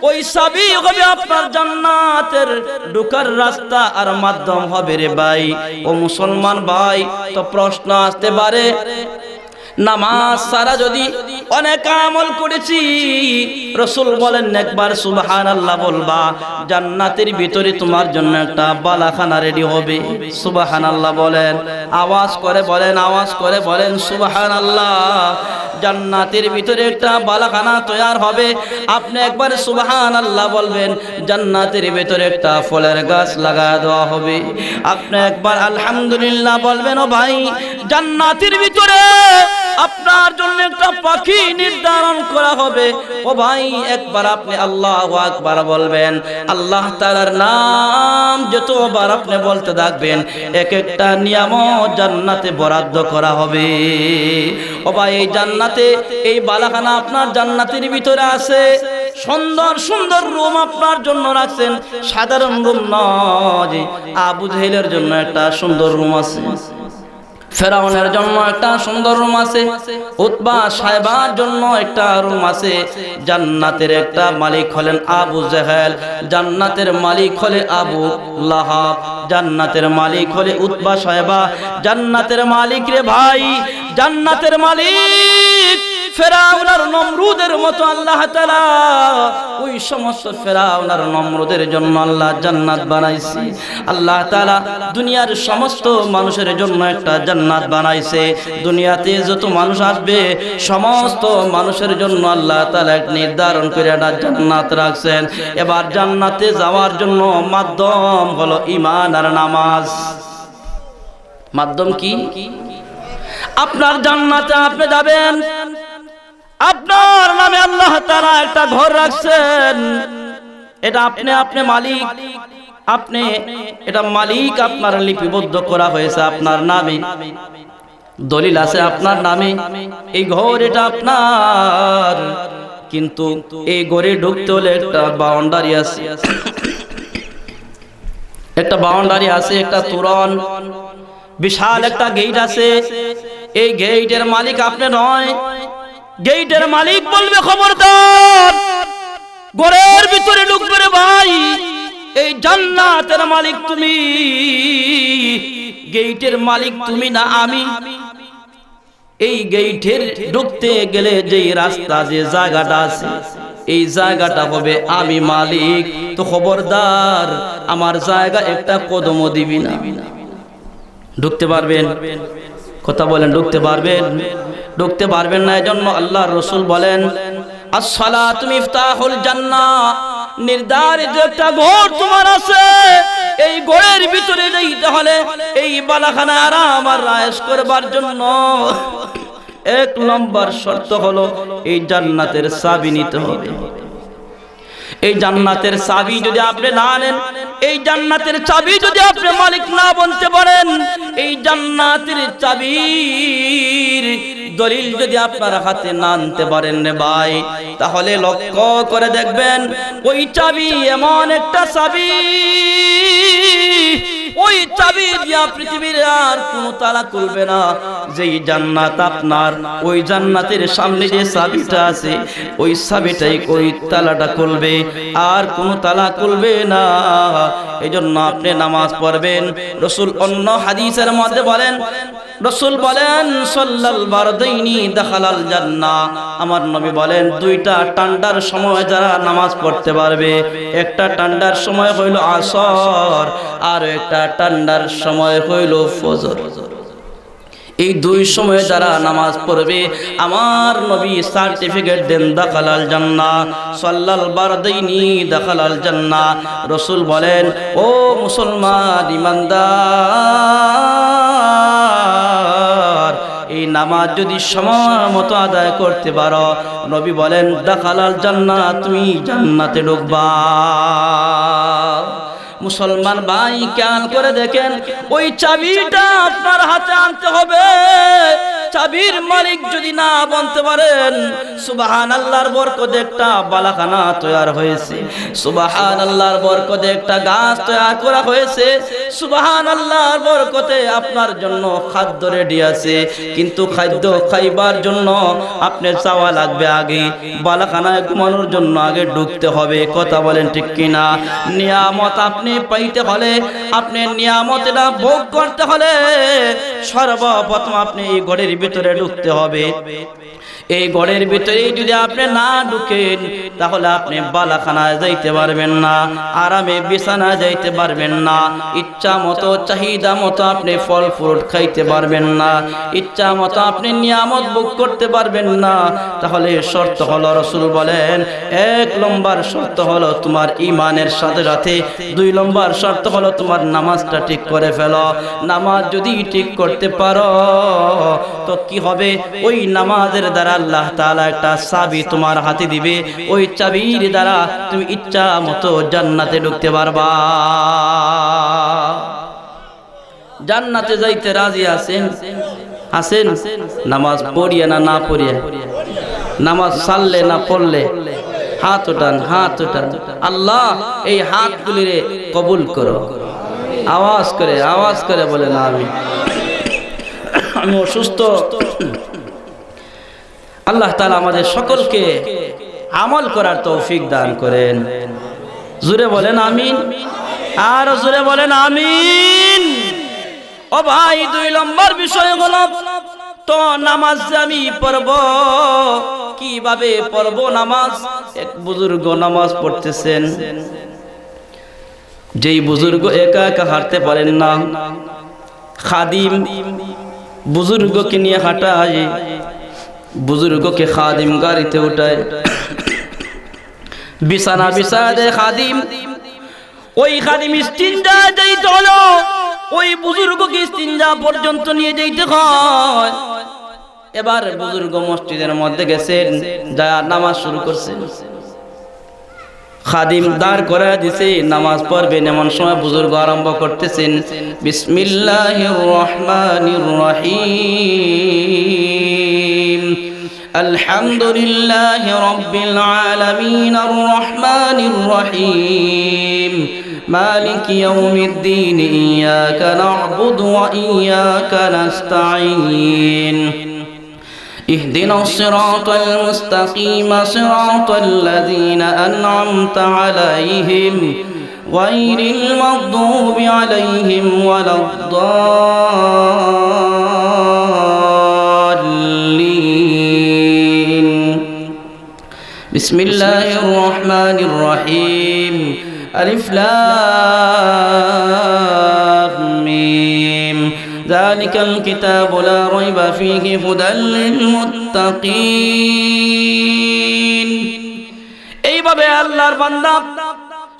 ওই চাবি হবে আপনার জান্নাতের ঢোকার রাস্তা আর মাধ্যম হবে রে ভাই। ও মুসলমান ভাই, তো প্রশ্ন আসতে পারে, নামাজ সারা যদি অনেক আমল করেছি, রাসূল বলেন একবার সুবহানাল্লাহ বলবা, জান্নাতের ভিতরে তোমার জন্য একটা বালাখানা রেডি হবে। সুবহানাল্লাহ বলেন, আওয়াজ করে বলেন, আওয়াজ করে বলেন সুবহানাল্লাহ। জান্নাতের ভিতরে একটা বালাখানা তৈরি হবে। আপনি একবার সুবহানাল্লাহ বলবেন, জান্নাতের ভিতরে একটা ফলের গাছ লাগায় দেওয়া হবে। আপনি একবার আলহামদুলিল্লাহ বলবেন, ও ভাই, জান্নাতের ভিতরে আপনার জন্য একটা পাখি নির্ধারণ করা হবে। ও ভাই, একবার আপনি আল্লাহু আকবার বলবেন, আল্লাহ তাআলার নাম যতবার আপনি বলতে থাকবেন, এক একটা নিয়ামত জান্নাতে বরাদ্দ করা হবে। ও ভাই, এই জান্নাতে এই বালাখানা আপনার জান্নাতের ভিতরে আছে। সুন্দর সুন্দর রুম আপনার জন্য রাখছেন, সাধারণ রুম নয়। আবু জেহেলের জন্য একটা সুন্দর রুম আছে, ফেরাউনের জন্য একটা সুন্দর রুম আছে, উতবা সাহেবার জন্য একটা রুম আছে। জান্নাতের একটা মালিক হলেন আবু জেহেল, জান্নাতের মালিক হলে আবু লাহাব, জান্নাতের মালিক হলে উতবা সাহেবা। জান্নাতের মালিক রে ভাই, জান্নাতের মালিক ফেরাউন আর নমরুদের মতো আল্লাহ তাআলা ওই সমস্ত ফেরাউন আর নমরুদের জন্য আল্লাহ জান্নাত বানাইছে। আল্লাহ তাআলা দুনিয়ার সমস্ত মানুষের জন্য একটা জান্নাত বানাইছে। দুনিয়াতে যত মানুষ আসবে, সমস্ত মানুষের জন্য আল্লাহ তাআলা এক নির্ধারণ করে একটা জান্নাত রাখছেন। এবার জান্নাতে যাওয়ার জন্য মাধ্যম হলো ঈমান আর নামাজ। মাধ্যম কি? আপনার জান্নাতে আপনি যাবেন, আপনার নামে আল্লাহ তাআলা একটা ঘর রাখছেন। এটা আপনি মালিক, আপনি এটা মালিক, আপনার লিপিবদ্ধ করা হয়েছে আপনার নামে, দলিল আছে আপনার নামে। এই ঘর এটা আপনার, কিন্তু এই ঘরে ঢুকতে হলে একটা বাউন্ডারি আছে, একটা বাউন্ডারি আছে, একটা তোরণ। বিশাল একটা গেট আছে, এই গেটের মালিক আপনি নয়। গেটের মালিক বলবে খবরদার, ঘরের ভিতরে ঢুকবে রে ভাই, এই জান্নাতের মালিক তুমি, গেটের মালিক তুমি না আমি। এই গেটের ঢুকতে গেলে যেই রাস্তা, যে জায়গাটা আছে, এই জায়গাটা হবে আমি মালিক। তো খবরদার আমার জায়গা একটা কদমও দিবি না। ঢুকতে পারবেন? কথা বলেন, ঢুকতে পারবেন? ঢুকতে পারবেন না। এজন্য আল্লাহর রাসূল বলেন, আসসালাতু মিফতাহুল জান্নাহ, নির্ধারিত একটা ঘর তোমার আছে, এই ঘরের ভিতরে যাইতে হলে এই বালাখানা আরাম আর রায়েশ করবার জন্য এক নম্বর শর্ত হলো এই জান্নাতের চাবি নিতে হবে। এই জান্নাতের চাবি যদি আপনি না নেন, এই জান্নাতের চাবি যদি আপনি মালিক না বলতে পারেন, এই জান্নাতের চাবির দলিল যদি আপনার হাতে না আনতে পারেন রে ভাই, তাহলে লক্ষ্য করে দেখবেন ওই চাবি এমন একটা চাবি, ওই চাবি দিয়া পৃথিবীর আর কোনো তালা খুলবে না। যেই জান্নাত আপনার, ওই জান্নাতের সামনে যে চাবিটা আছে, ওই চাবিটাই ওই তালাটা খুলবে, আর কোনো তালা খুলবে না। এজন্য আপনি নামাজ পড়বেন। রাসূল অন্য হাদিসের মধ্যে বলেন, রাসূল বলেন সাল্লাল বারদাইনি দাখালাল জান্নাহ, আমার নবী বলেন দুইটা ঠান্ডার সময় যারা নামাজ পড়তে পারবে, একটা ঠান্ডার সময় হইল আসর, আর একটা ঠান্ডার সময় হইল ফজর। এই দুই সময়ে যারা নামাজ পড়বে, আমার নবী সার্টিফিকেট দেন দাখালাল জান্নাহ, সাল্লাল বারদাইনি দাখালাল জান্নাহ। রাসূল বলেন, ও মুসলমান ইমানদার, এই নামাজ যদি সময় মতো আদায় করতে পারো, নবী বলেন দাখালাল জান্নাহ, তুমি জান্নাতে ঢুকবা। মুসলমান ভাই খেয়াল করে দেখেন, ওই চাবিটা আপনার হাতে আনতে হবে। চাবির মালিক যদি না বলতে পারেন, সুবহানাল্লাহর বরকতে একটা বালাখানা তৈরি হয়েছে, সুবহানাল্লাহর বরকতে একটা গাছ তৈরি করা হয়েছে, সুবহানাল্লাহর বরকতে আপনার জন্য খাদ্য রেডি আছে, কিন্তু খাদ্য খাইবার জন্য আপনি চাওয়া লাগবে আগে, বালাখানায় ঘুমানোর জন্য আগে ঢুকতে হবে। কথা বলেন ঠিক কিনা? নিয়ামত আপনি পাইতে হলে, আপনি নিয়ামতটা ভোগ করতে হলে, সর্বপ্রথম আপনি এই ঘরের ভিতরে ঢুকতে হবে। এই ঘরের ভিতরে যদি আপনি না ঢুকেন, তাহলে আপনি বালাখানায় যাইতে পারবেন না, আরামে বিছানা যাইতে পারবেন না, ইচ্ছা মতো চাহিদা মতো আপনি ফল ফ্রুট খাইতে পারবেন না, ইচ্ছা মতো আপনি নিয়ামত ভোগ করতে পারবেন না। তাহলে শর্ত হলো, রাসূল বলেন, এক নম্বর শর্ত হলো তোমার ঈমানের সাথে সাথে, দুই নম্বর শর্ত হলো তোমার নামাজটা ঠিক করে ফেলো। নামাজ যদি ঠিক করতে পারো তো কি হবে, ওই নামাজের দ্বারা আল্লাহ তাআলা একটা চাবি তোমার হাতে দিবে, ওই চাবির দ্বারা তুমি ইচ্ছা মতো জান্নাতে ঢুকতে পারবা। জান্নাতে যাইতে রাজি আছেন? আছেন? নামাজ পড়িয়ে না না পড়িয়ে, নামাজ সারলে না পড়লে, হাত উঠান, হাত উঠান। আল্লাহ এই হাতগুলিরে কবুল করো। আওয়াজ করে বলেন আমি অসুস্থ। আল্লাহ তাআলা আমাদের সকলকে আমল করার তৌফিক দান করেন। জোরে বলেন আমিন, আর জোরে বলেন আমিন। ও ভাই, দুই নম্বর বিষয় হলো তো নামাজ আমি পড়ব, কিভাবে পড়ব নামাজ? এক বুজুর্গ নামাজ পড়তেছেন, যেই বুজুর্গ একা একা হাঁটতে পারেন না, খাদিম বুজুর্গকে নিয়ে হাঁটায়, বুজুর্গকে খাদিম গাড়িতে উঠায়, বিছানা বিছায় দেয় খাদিম। ওই খাদিম ইস্তিনজা যাইতে হলো, ওই বুজুর্গকে ইস্তিনজা পর্যন্ত নিয়ে যাইতে হয়। এবার বুজুর্গ মসজিদের মধ্যে গেছেন, যা নামাজ শুরু করছেন, খাদিম দাঁড় করে দিছে, নামাজ পড়বেন। এমন সময় বুজুর্গ আরম্ভ করতেছেন, বিসমিল্লাহির রহমানির রহিম, আলহামদুলিল্লাহি রাব্বিল আলামিন, আর রহমানির রহিম, مالك يوم الدين إياك نعبد وإياك نستعين اهدنا الصراط المستقيم صراط الذين أنعمت عليهم غير المغضوب عليهم ولا الضالين بسم الله الرحمن الرحيم ألف لام ميم ذلك الكتاب لا ريب فيه هدى للمتقين এইভাবে আল্লাহর বান্দা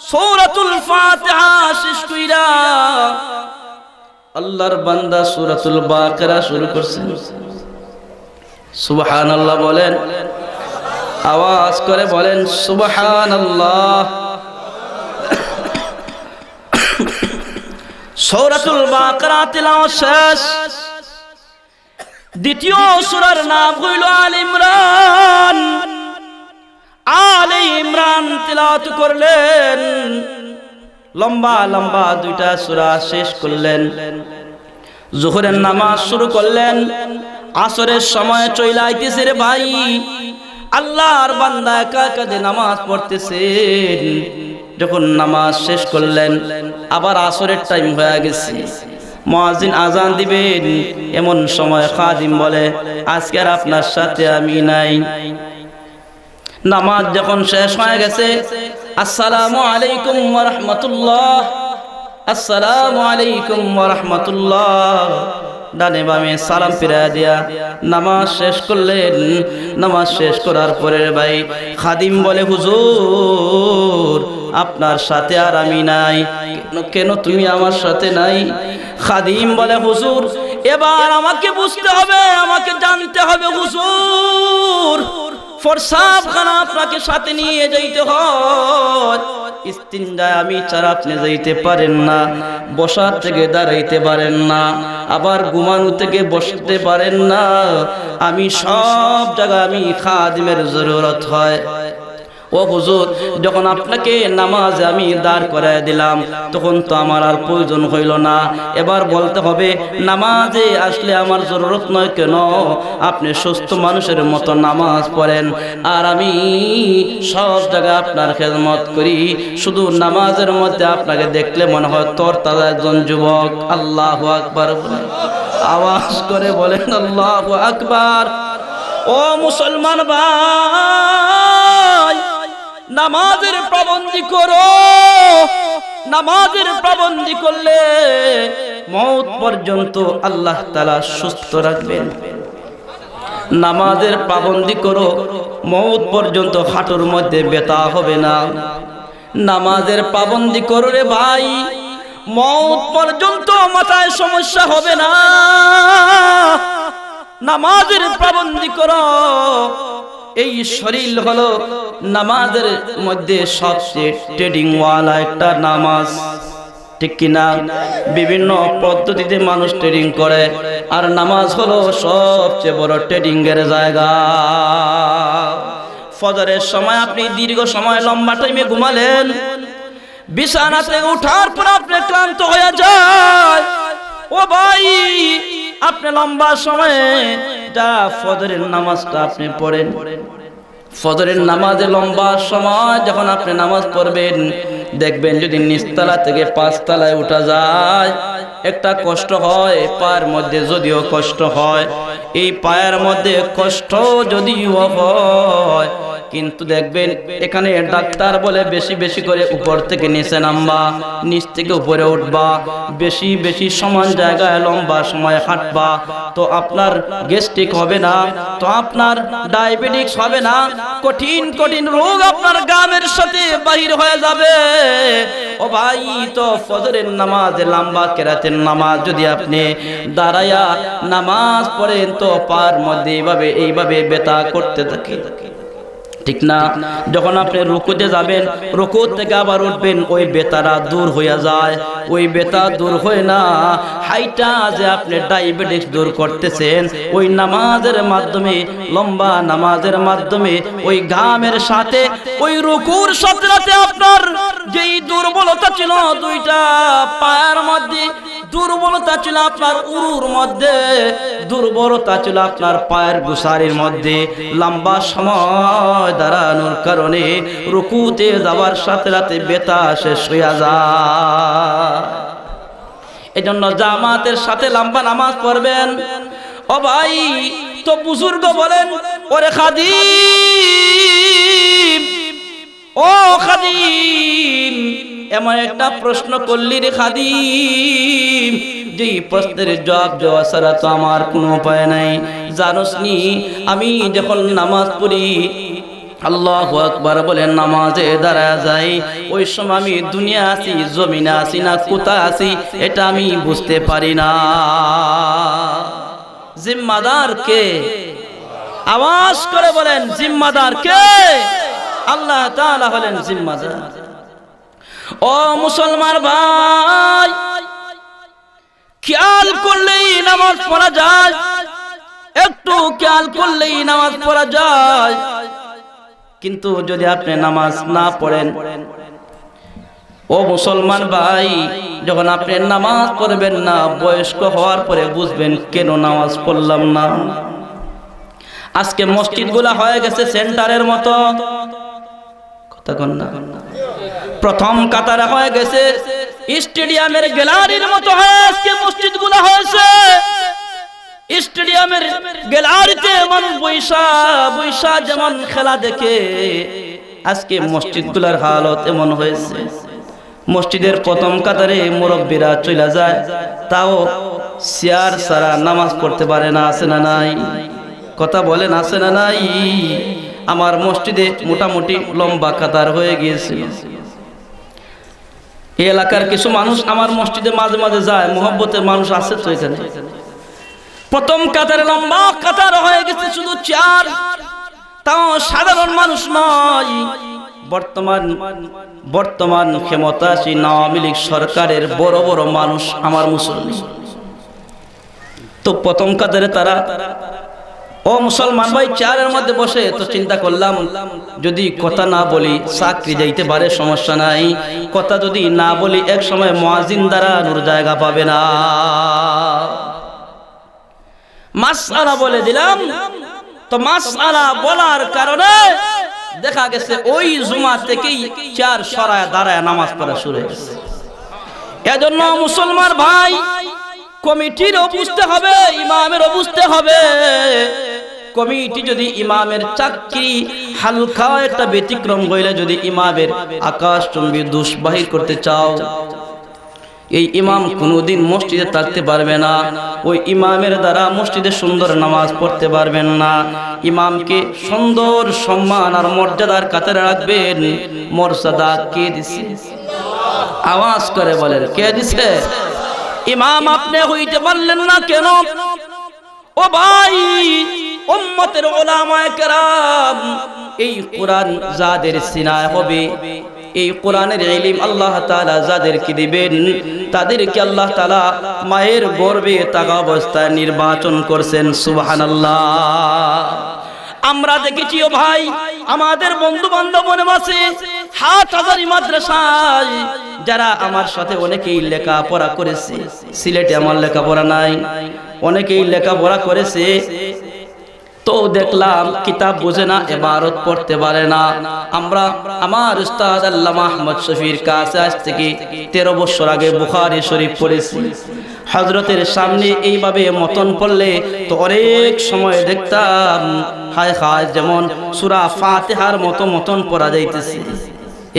সূরাতুল ফাতিহা শেষ কইরা আল্লাহর বান্দা সূরাতুল বাকারা শুরু করছেন সুবহানাল্লাহ বলেন আওয়াজ করে বলেন সুবহানাল্লাহ সূরাতুল বাকারা তিলাওয়াত শেষ দ্বিতীয় সূরার নাম হইল আলে ইমরান আলে ইমরান তিলাওয়াত করলেন লম্বা লম্বা দুইটা সূরা শেষ করলেন যোহরের নামাজ শুরু করলেন আসরের সময় চলে আইতেছে রে ভাই আল্লাহর বান্দা একা একা যে নামাজ পড়তেছেন যখন নামাজ শেষ করলেন আবার আসরের টাইম হয়ে গেছে মুয়াজ্জিন আজান দিবেন এমন সময় খাদিম বলে আজকে আর আপনার সাথে আমি নাই নামাজ যখন শেষ হয়ে গেছে আসসালামু আলাইকুম ওয়া রাহমাতুল্লাহ আসসালামু আলাইকুম ওয়া রাহমাতুল্লাহ ডানে বামে সালাম ফিরায়া দিয়া নামাজ শেষ করলেন নামাজ শেষ করার পরে ভাই খাদিম বলে হুজুর আপনার সাথে আর আমি নাই কেন তুমি আমার সাথে নাই খাদিম বলে হুজুর এবার আমাকে বুঝতে হবে আমাকে জানতে হবে হুজুর ফরসাব খানা আপনাকে সাথে নিয়ে যাইতে হয় ইস্তিনজায় আমি ছাড়া আপনি যাইতে পারেন না বসার থেকে দাঁড়াইতে পারেন না আবার ঘুমানো থেকে বসতে পারেন না আমি সব জায়গায় আমি খাদিমের জরুরত হয় ও হুজুর যখন আপনাকে নামাজে আমি দাঁড় করায় দিলাম তখন তো আমার আর প্রয়োজন হইল না এবার বলতে হবে নামাজে আসলে আমার জরুরত নয় কেন আপনি সুস্থ মানুষের মতো নামাজ পড়েন আর আমি সব জায়গায় আপনার খেদমত করি শুধু নামাজের মধ্যে আপনাকে দেখলে মনে হয় তোর তাজা একজন যুবক আল্লাহু আকবার বলেন আওয়াজ করে বলেন আল্লাহু আকবার ও মুসলমান ভাই নামাজের পাবন্দি করো নামাজের পাবন্দি করলে মওত পর্যন্ত আল্লাহ তাআলা সুস্থ রাখবেন নামাজের পাবন্দি করো মওত পর্যন্ত হাঁটুর মধ্যে ব্যথা হবে না নামাজের পাবন্দি করো রে ভাই মওত পর্যন্ত মাথায় সমস্যা হবে না নামাজের পাবন্দি করো এই শরীর হলো নামাজের মধ্যে সবচেয়ে ট্রেডিং ওয়ালা একটা নামাজ ঠিক কিনা বিভিন্ন পদ্ধতিতে মানুষ ট্রেডিং করে আর নামাজ হলো সবচেয়ে বড় ট্রেডিং এর জায়গা ফজরের সময় আপনি দীর্ঘ সময় লম্বা টাইমে ঘুমালেন বিছানাতে ওঠার পর আপনি ক্লান্ত হয়ে যায় ও ভাই আপনি লম্বা সময়ে যা ফজরের নামাজটা আপনি পড়েন ফজরের নামাজে লম্বা সময় যখন আপনি নামাজ পড়বেন দেখবেন যদি নিচতলা থেকে পাঁচতলায় উঠা যায় একটা কষ্ট হয় পায়ের মধ্যে যদিও কষ্ট হয় এই পায়ের মধ্যে কষ্ট যদিও হয় কিন্তু দেখবেন এখানে ডাক্তার বলে বেশি বেশি করে উপর থেকে নিচে নামবা নিচ থেকে উপরে উঠবা বেশি বেশি সমান জায়গায় লম্বা সময় হাঁটবা তো আপনার গ্যাস্ট্রিক হবে না তো আপনার ডায়াবেটিস হবে না কঠিন কঠিন রোগ আপনার গামের সাথে বাহির হয়ে যাবে ও ভাই তো ফজরের নামাজ লম্বা কেরাতের নামাজ যদি আপনি দাঁড়ায়া নামাজ পড়েন তো পার মধ্যে এইভাবে ব্যথা করতে থাকে ঠিক না? যখন আপনি রুকুতে যাবেন, রুকু থেকে আবার উঠবেন, ওই বেতারা দূর হয়ে যায়। ওই বেতা দূর হয় না, হাইটা যে আপনি ডায়াবেটিস দূর করতেছেন ওই নামাজের মাধ্যমে, লম্বা নামাজের মাধ্যমে, ওই ঘামের সাথে, ওই রুকুর সাথে আপনার যেই দুর্বলতা ছিল দুইটা পায়ের মধ্যে, দুর্বলতা ছিল আপনার উরুর মধ্যে, দুর্বলতা ছিল আপনার পায়ের গোসারির মধ্যে, লম্বা সময় দাঁড়ানোর কারণে রুকুতে যাওয়ার সাথে সাথে বেতা শেষ হয়ে যায়। এজন্য জামাতের সাথে লম্বা নামাজ পড়বেন। ও ভাই, তো বুজুর্গ বলেন, ওরে খাদিম, ও খাদিম, এমন একটা প্রশ্ন করলি রে খাদিম, যেই প্রশ্নের জবাব দেওয়া ছাড়া তো আমার কোনো উপায় নাই। জানোস নি, আমি যখন নামাজ পড়ি, আল্লাহু আকবার বলে নামাজে দাঁড়ায় যাই, ওই সময় আমি দুনিয়া আছি, জমিনে আছি না কোথায় আছি এটা আমি বুঝতে পারি না। জিম্মাদার কে? আওয়াজ করে বলেন, জিম্মাদার কে? আল্লাহ তাআলা হলেন জিম্মাদার। ও মুসলমান ভাই, খেয়াল করলেই নামাজ পড়া যায়, একটু খেয়াল করলেই নামাজ পড়া যায়। কিন্তু যদি আপনি নামাজ না পড়েন, ও মুসলমান ভাই, যখন আপনি নামাজ পড়বেন না, বয়স্ক হওয়ার পরে বুঝবেন কেন নামাজ পড়লাম না। আজকে মসজিদগুলা হয়ে গেছে সেন্টারের মতো, কথা কন না, প্রথম কাতারে হয়ে গেছে স্টেডিয়ামের গ্যালারির মতো হয়ে আজকে মসজিদগুলা হয়েছে। স্টেডিয়ামের গ্যালারিতে মানুষ বৈশা বৈশা যেমন খেলা দেখে, আজকে মসজিদগুলার হালত এমন হয়েছে। মসজিদের প্রথম কাতারে মুরব্বীরা চলে যায়, তাও চেয়ার ছাড়া নামাজ পড়তে পারে না। আছে না নাই? কথা বলেন, আছে না নাই? আমার মসজিদে মোটামুটি লম্বা কাতার হয়ে গিয়েছে। এই এলাকার কিছু মানুষ আমার মসজিদে মাঝে মাঝে যায়, মোহব্বতের মানুষ আছে তো এখানে। প্রথম কাতারে লম্বা কাতার হয়ে গেছে, শুধু চেয়ার, তাও সাধারণ মানুষ নয়। বর্তমান ক্ষমতাসীন আওয়ামী লীগ সরকারের বড় বড় মানুষ আমার মুসলমান। তো প্রথম কাতারে তারা, ও মুসলমান ভাই, চেয়ারের মধ্যে বসে। তো চিন্তা করলাম, যদি কথা না বলি চাকরি যাইতে পারে, সমস্যা নাই। কথা যদি না বলি এক সময় মুয়াজ্জিন দাঁড়ানোর জায়গা পাবে না। মাসআলা বলে দিলাম। তো মাসআলা বলার কারণে দেখা গেছে ওই জুমা থেকেই চেয়ার সরায় দাঁড়ায় নামাজ পড়া শুরু হয়েছে। এজন্য মুসলমান ভাই, কমিটিরও বুঝতে হবে, ইমামেরও বুঝতে হবে। কমিটি যদি ইমামের চাকরি হালকা একটা ব্যতিক্রম হইলে যদি ইমামের আকাশচুম্বী দোষ বাহির করতে চাও, এই ইমাম কোনোদিন মসজিদে থাকতে পারবে না। ওই ইমামের দ্বারা মসজিদে সুন্দর নামাজ পড়তে পারবেন না। ইমামকে সুন্দর সম্মান আর মর্যাদার কাতারে রাখবেন। মর্যাদা কে দিছে? আওয়াজ করে বলেন, কে দিছে? ইমাম আপনি হইতে পারলেন না কেন? ও ভাই, উম্মতের উলামায়ে কেরাম, এই কোরআন যাদের সিনায় হবে, এই কোরআনের ইলম আল্লাহ তাআলা যাদেরকে দিবেন, তাদেরকে আল্লাহ তাআলা মায়ের গর্ভে থাকা অবস্থায় নির্বাচন করছেন। সুবহানাল্লাহ। আমরা দেখেছি ও ভাই, আমাদের বন্ধু বান্ধব মনে আছে হাটহাজারী মাদ্রাসায় যারা আমার সাথে অনেকেই লেখাপড়া করেছে। সিলেটে আমার লেখাপড়া নাই, অনেকেই লেখাপড়া করেছে। তো দেখলাম কিতাব বোঝে না, ইবারত পড়তে পারে না। আমরা আমার উস্তাদ আল্লামা আহমদ শফির কাছে আজ থেকে 13 বছর আগে বুখারী শরীফ পড়েছি। হযরতের সামনে এইভাবে মতন পড়লে তো অনেক সময় দেখতাম হায় হায়, যেমন সূরা ফাতিহার মতো মতন পড়া যাইতেছে।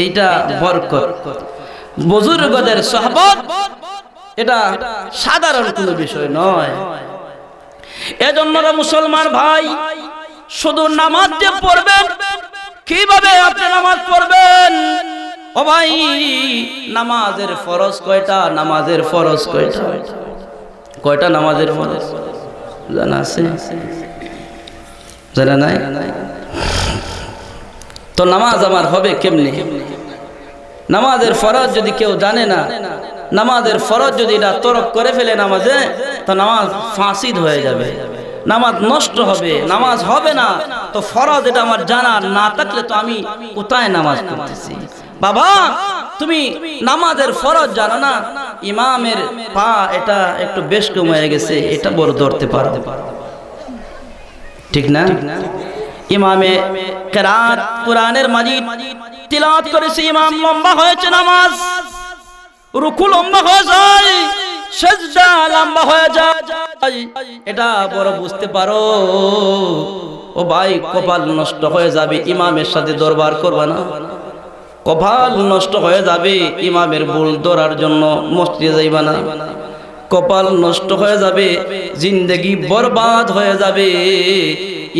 এইটা বরকত, বুজুর্গদের সোহবত, এটা সাধারণ কোনো বিষয় নয়। এজন্য মুসলমান ভাই, শুধু নামাজ যে পড়বেন, কিভাবে আপনি নামাজ পড়বেন? ও ভাই, নামাজের ফরজ কয়টা? নামাজের ফরজ কয়টা? কয়টা নামাজের ফরজ জানা আছে? জানা নাই? তো নামাজ আমার হবে কেমনে? নামাজের ফরজ যদি কেউ জানে না, নামাজের ফরজ যদি এটা তরক করে ফেলে নামাজে, তো নামাজ ফাসিদ হয়ে যাবে, নামাজ নষ্ট হবে, নামাজ হবে না। তো ফরজ এটা আমার জানা না থাকলে তো আমি কোথায় নামাজ পড়তেছি? বাবা, তুমি নামাজের ফরজ জানো না, ইমামের পা এটা একটু বেশ কম হয়ে গেছে, এটা বড় ধরতে পারো, ঠিক না? ইমামে কেরাত কুরআনের মাজিদ তিলাওয়াত করেছে, ইমাম লম্বা হয়েছে, নামাজ রুকু লম্বা হয়ে যায়, সিজদা লম্বা হয়ে যায়, এটা বড় বুঝতে পারো। ও ভাই, কপাল নষ্ট হয়ে যাবে, ইমামের সাথে দরবার করবে না, কপাল নষ্ট হয়ে যাবে, ইমামের ভুল ধরার জন্য মসজিদে যাইবা না, কপাল নষ্ট হয়ে যাবে, জিন্দেগি বরবাদ হয়ে যাবে।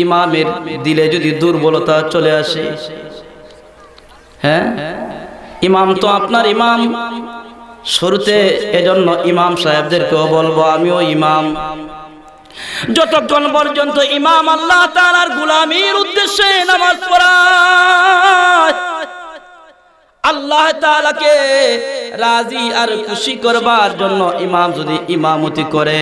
ইমামের দিলে যদি দুর্বলতা চলে আসে, হ্যাঁ, ইমাম তো আপনার ইমাম শুরুতে, এজন্য ইমাম সাহেবদেরকেও বলবো, আমিও ইমাম, যতক্ষণ পর্যন্ত ইমাম আল্লাহ তাআলার গোলামির উদ্দেশ্যে নামাজ পড়ায়, আল্লাহ তাআলাকে রাজি আর খুশি করবার জন্য ইমাম যদি ইমামতি করে,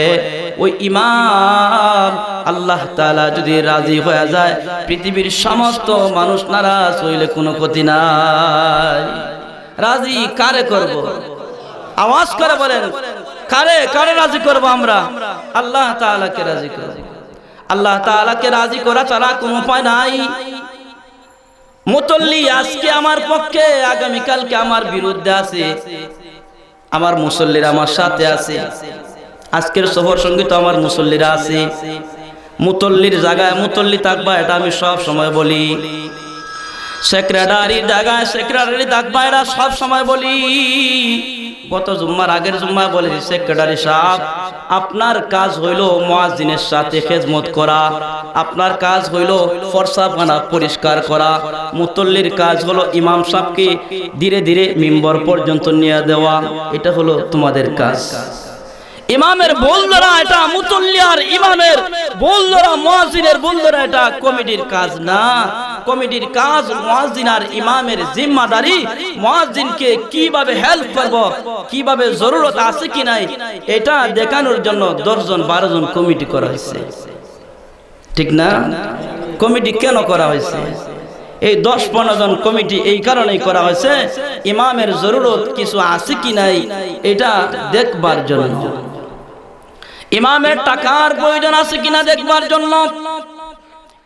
ওই ইমাম আল্লাহ তাআলা যদি রাজি হয়ে যায়, পৃথিবীর সমস্ত মানুষ নারাজ হইলে কোনো ক্ষতি নাই। রাজি কারে করব? আওয়াজ করে বলেন, কারে কারে রাজি করব আমরা? আল্লাহ তাআলাকে রাজি করব। আল্লাহ তাআলাকে রাজি করা ছাড়া কোনো উপায় নাই। মুসল্লি আজকে আমার পক্ষে, আগামীকালকে আমার বিরুদ্ধে আছে, আমার মুসল্লিরা আমার সাথে আছে, আজকের সফর সঙ্গী তো আমার মুসল্লিরা আছে। মুসল্লির জায়গায় মুসল্লি থাকবা, এটা আমি সব সময় বলি। সেক্রেটারির জায়গায় সেক্রেটারি থাকবা, এটা সব সময় বলি। গত জুম্মার আগের জুম্মায় বলেছি, সেক্রেটারি সাহেব, আপনার কাজ হইল মুয়াজ্জিনের সাথে খেদমত করা, আপনার কাজ হইল ফরসাখানা পরিষ্কার করা, মুসল্লির কাজ হলো ইমাম সাহেবকে ধীরে ধীরে মিম্বর পর্যন্ত নিয়ে দেওয়া, এটা হলো তোমাদের কাজ। ইমামের ভুল ধরা এটা মুসল্লি, আর ইমামের ভুল ধরা মুয়াজ্জিনের ভুল ধরা এটা কমিটির কাজ না। কমিটির কাজ মুয়াজ্জিন আর ইমামের জিম্মাদারি, মুয়াজ্জিনকে কিভাবে হেল্প করব, কিভাবে জরুরত আছে কি নাই, এটা দেখানোর জন্য 10 জন 12 জন কমিটি করা হয়েছে, ঠিক না? কমিটি কেন করা হয়েছে? এই 10-15 জন কমিটি এই কারণেই করা হয়েছে, ইমামের জরুরত কিছু আছে কি নাই এটা দেখবার জন্য, ইমামের টাকার প্রয়োজন আছে কিনা দেখবার জন্য,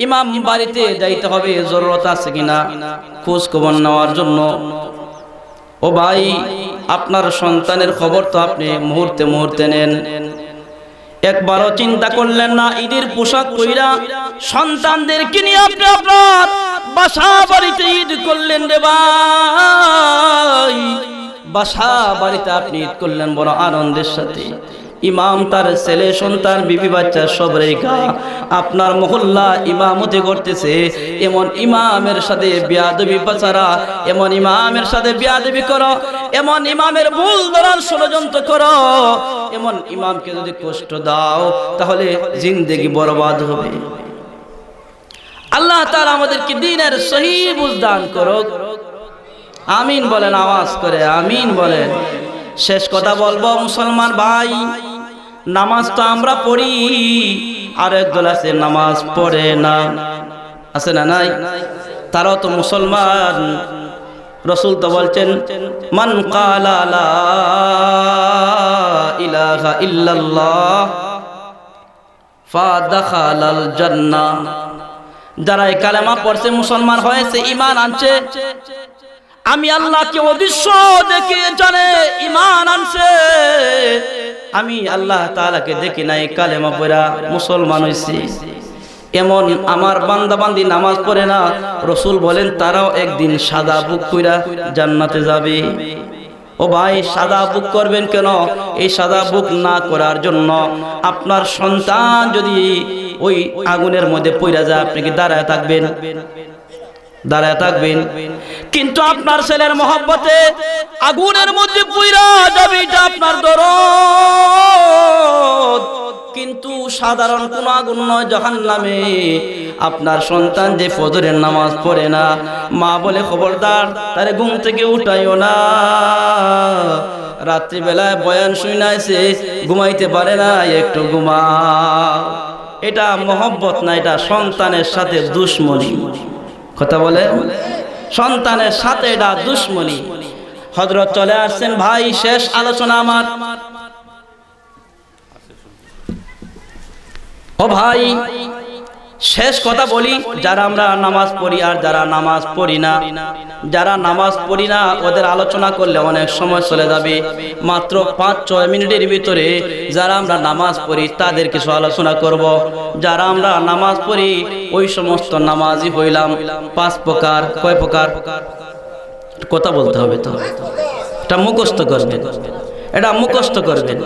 ইমাম বাড়িতে যাইতে হবে, জরুরত আছে কিনা খোঁজ খবর নেওয়ার জন্য। ও ভাই, আপনার সন্তানের খবর তো আপনি মুহূর্তে মুহূর্তে নেন, একবারও চিন্তা করলেন না ঈদের পোশাক পইরা সন্তানদেরকে নিয়ে আপনি আপনার বাসা বাড়িতে ঈদ করলেন রে ভাই, বাসা বাড়িতে আপনি ঈদ করলেন বড় আনন্দের সাথে। ইমাম তার ছেলে সন্তান বিবি বাচ্চা সব রেখা আপনার মহল্লা ইমামতি করতেছে, এমন ইমামের সাথে বেয়াদবি পাচারা, এমন ইমামের সাথে বেয়াদবি করো, এমন ইমামের ভুল ধরার ষড়যন্ত্র করো, এমন ইমামকে যদি কষ্ট দাও তাহলে জিন্দেগি বরবাদ হবে। আল্লাহ তাআলা আমাদেরকে দ্বীনের সহি বুঝ দান করুক। আমিন বলেন, আওয়াজ করে আমিন বলেন। শেষ কথা বলবো, মুসলমান ভাই, নামাজ তো আমরা পড়ি, আর একদল আছে নামাজ পড়ে না, আছে না নাই? তারাও তো মুসলমান। রাসূল তো বলছেন, মান ক্বালা লা ইলাহা ইল্লাল্লাহ ফাদাখালাল জান্নাহ, যারা এই কালেমা পড়ছে, মুসলমান হয়েছে, ঈমান আনছে, আমি আল্লাহকে অদৃশ্য দেখে জানে ঈমান আনছে, আমি আল্লাহ তাআলাকে দেখি নাই, কালেমা পড়া মুসলমান হইছে, এমন আমার বান্দা বান্দি নামাজ পড়ে না, রাসূল বলেন তারাও একদিন সাদা বুক কইরা জান্নাতে যাবে। ও ভাই, সাদা বুক করবেন কেন? এই সাদা বুক না করার জন্য আপনার সন্তান যদি ওই আগুনের মধ্যে পইরা যায়, আপনি কি দাঁড়ায় থাকবেন? দাঁড়ায় থাকবেন? কিন্তু আপনার ছেলের মহব্বতে আগুনের মধ্যে পইরা যাবে, এটা আপনার দরদ। কিন্তু সাধারণ কোন আগুন নয়, জাহান্নামে আপনার সন্তান যে ফজরের নামাজ পড়ে না, মা বলে খবরদার তারে ঘুম থেকে উঠাইও না। রাত্রিবেলায় বয়ান শুনাইছে, ঘুমাইতে পারে না, একটু ঘুমাও। এটা মহব্বত না, এটা সন্তানের সাথে দুশ্মনী। কথা বলে, সন্তানের সাথে এটা দুশ্মনী। হযরত চলে আসছেন। ভাই শেষ আলোচনা আমার। ও ভাই শেষ কথা বলি, যারা আমরা নামাজ পড়ি আর যারা নামাজ পড়ি না, যারা নামাজ পড়ি না ওদের আলোচনা করলে অনেক সময় চলে যাবে। মাত্র 5-6 মিনিটের ভিতরে যারা আমরা নামাজ পড়ি তাদের কিছু আলোচনা করব। যারা আমরা নামাজ পড়ি ওই সমস্ত নামাজি হইলাম 5 প্রকার। কয় প্রকার? কথা বলতে হবে তো, এটা মুখস্থ করবেন, এটা মুখস্থ করবেন।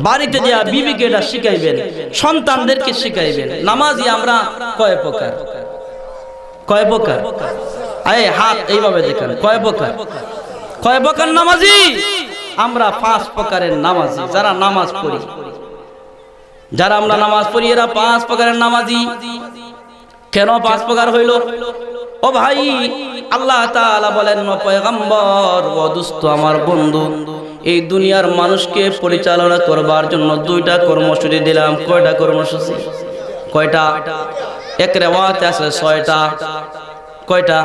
বাড়িতে দিয়া বিবিকে এটা শিখাইবেন, সন্তানদেরকে শিখাইবেন। নামাজি আমরা কয় প্রকার? কয় প্রকার? আরে হাত এইভাবে দেখেন, কয় প্রকার? কয় প্রকার নামাজি? আমরা 5 প্রকারের নামাজি যারা নামাজ পড়ি। যারা আমরা নামাজ পড়ি এরা 5 প্রকারের নামাজি। কেন 5 প্রকার হইল? ও ভাই, আল্লাহ তাআলা বলেন, ও পয়গম্বর, ও দোস্ত, আমার বন্ধু, এই দুনিয়ার মানুষকে পরিচালনা করবার জন্য 2টা কর্মসূচি দিলাম। কয়টা কর্মসূচি? কয়টা? এক রেওয়ায়াতে আছে 6টা। কয়টা?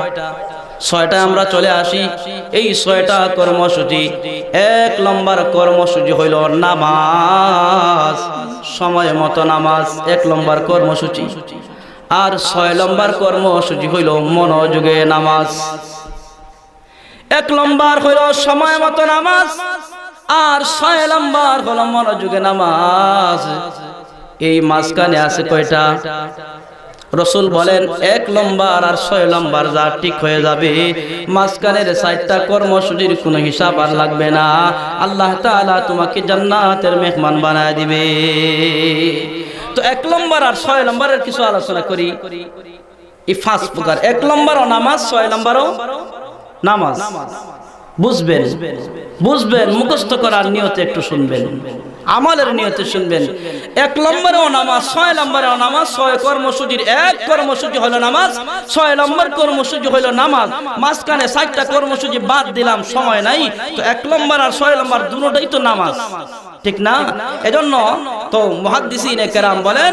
6টা। আমরা চলে আসি এই 6টা কর্মসূচি। 1 নম্বর কর্মসূচি হইল নামাজ, সময় মতো নামাজ, 1 নম্বর কর্মসূচি। আর 6 নম্বর কর্মসূচি হইল মনোযোগে নামাজ। 1 নম্বর হইল সময় মতো নামাজ, আর 6 নম্বর হলো মনোযোগে নামাজ। এই মাঝখানে আছে কয়টা? রাসূল বলেন 1 নম্বর আর 6 নম্বর যা ঠিক হয়ে যাবে, মাঝখানের 4টা কর্মসূচির কোনো হিসাব আর লাগবে না। আল্লাহ তাআলা তোমাকে জান্নাতের মেহমান বানায় দিবে। তো 1 নম্বর আর 6 নম্বরের কিছু আলোচনা করি। এই 5 প্রকার, 1 নম্বরও নামাজ, 6 নম্বরও নামাজ। বুঝবেন, বুঝবেন, মুখস্থ করার নিয়তে একটু শুনবেন, আমলের নিয়তে শুনবেন। 1 নম্বরেও নামাজ, 6 নম্বরেও নামাজ। 6 কর্মসূচির 1 কর্মসূচি হলো নামাজ, 6 নম্বর কর্মসূচি হলো নামাজ। মাঝখানে 4টা কর্মসূচি বাদ দিলাম, সময় নাই। তো 1 নম্বর আর 6 নম্বর দুটোই তো নামাজ, ঠিক না? এজন্য তো মুহাদ্দিসিনে কেরাম বলেন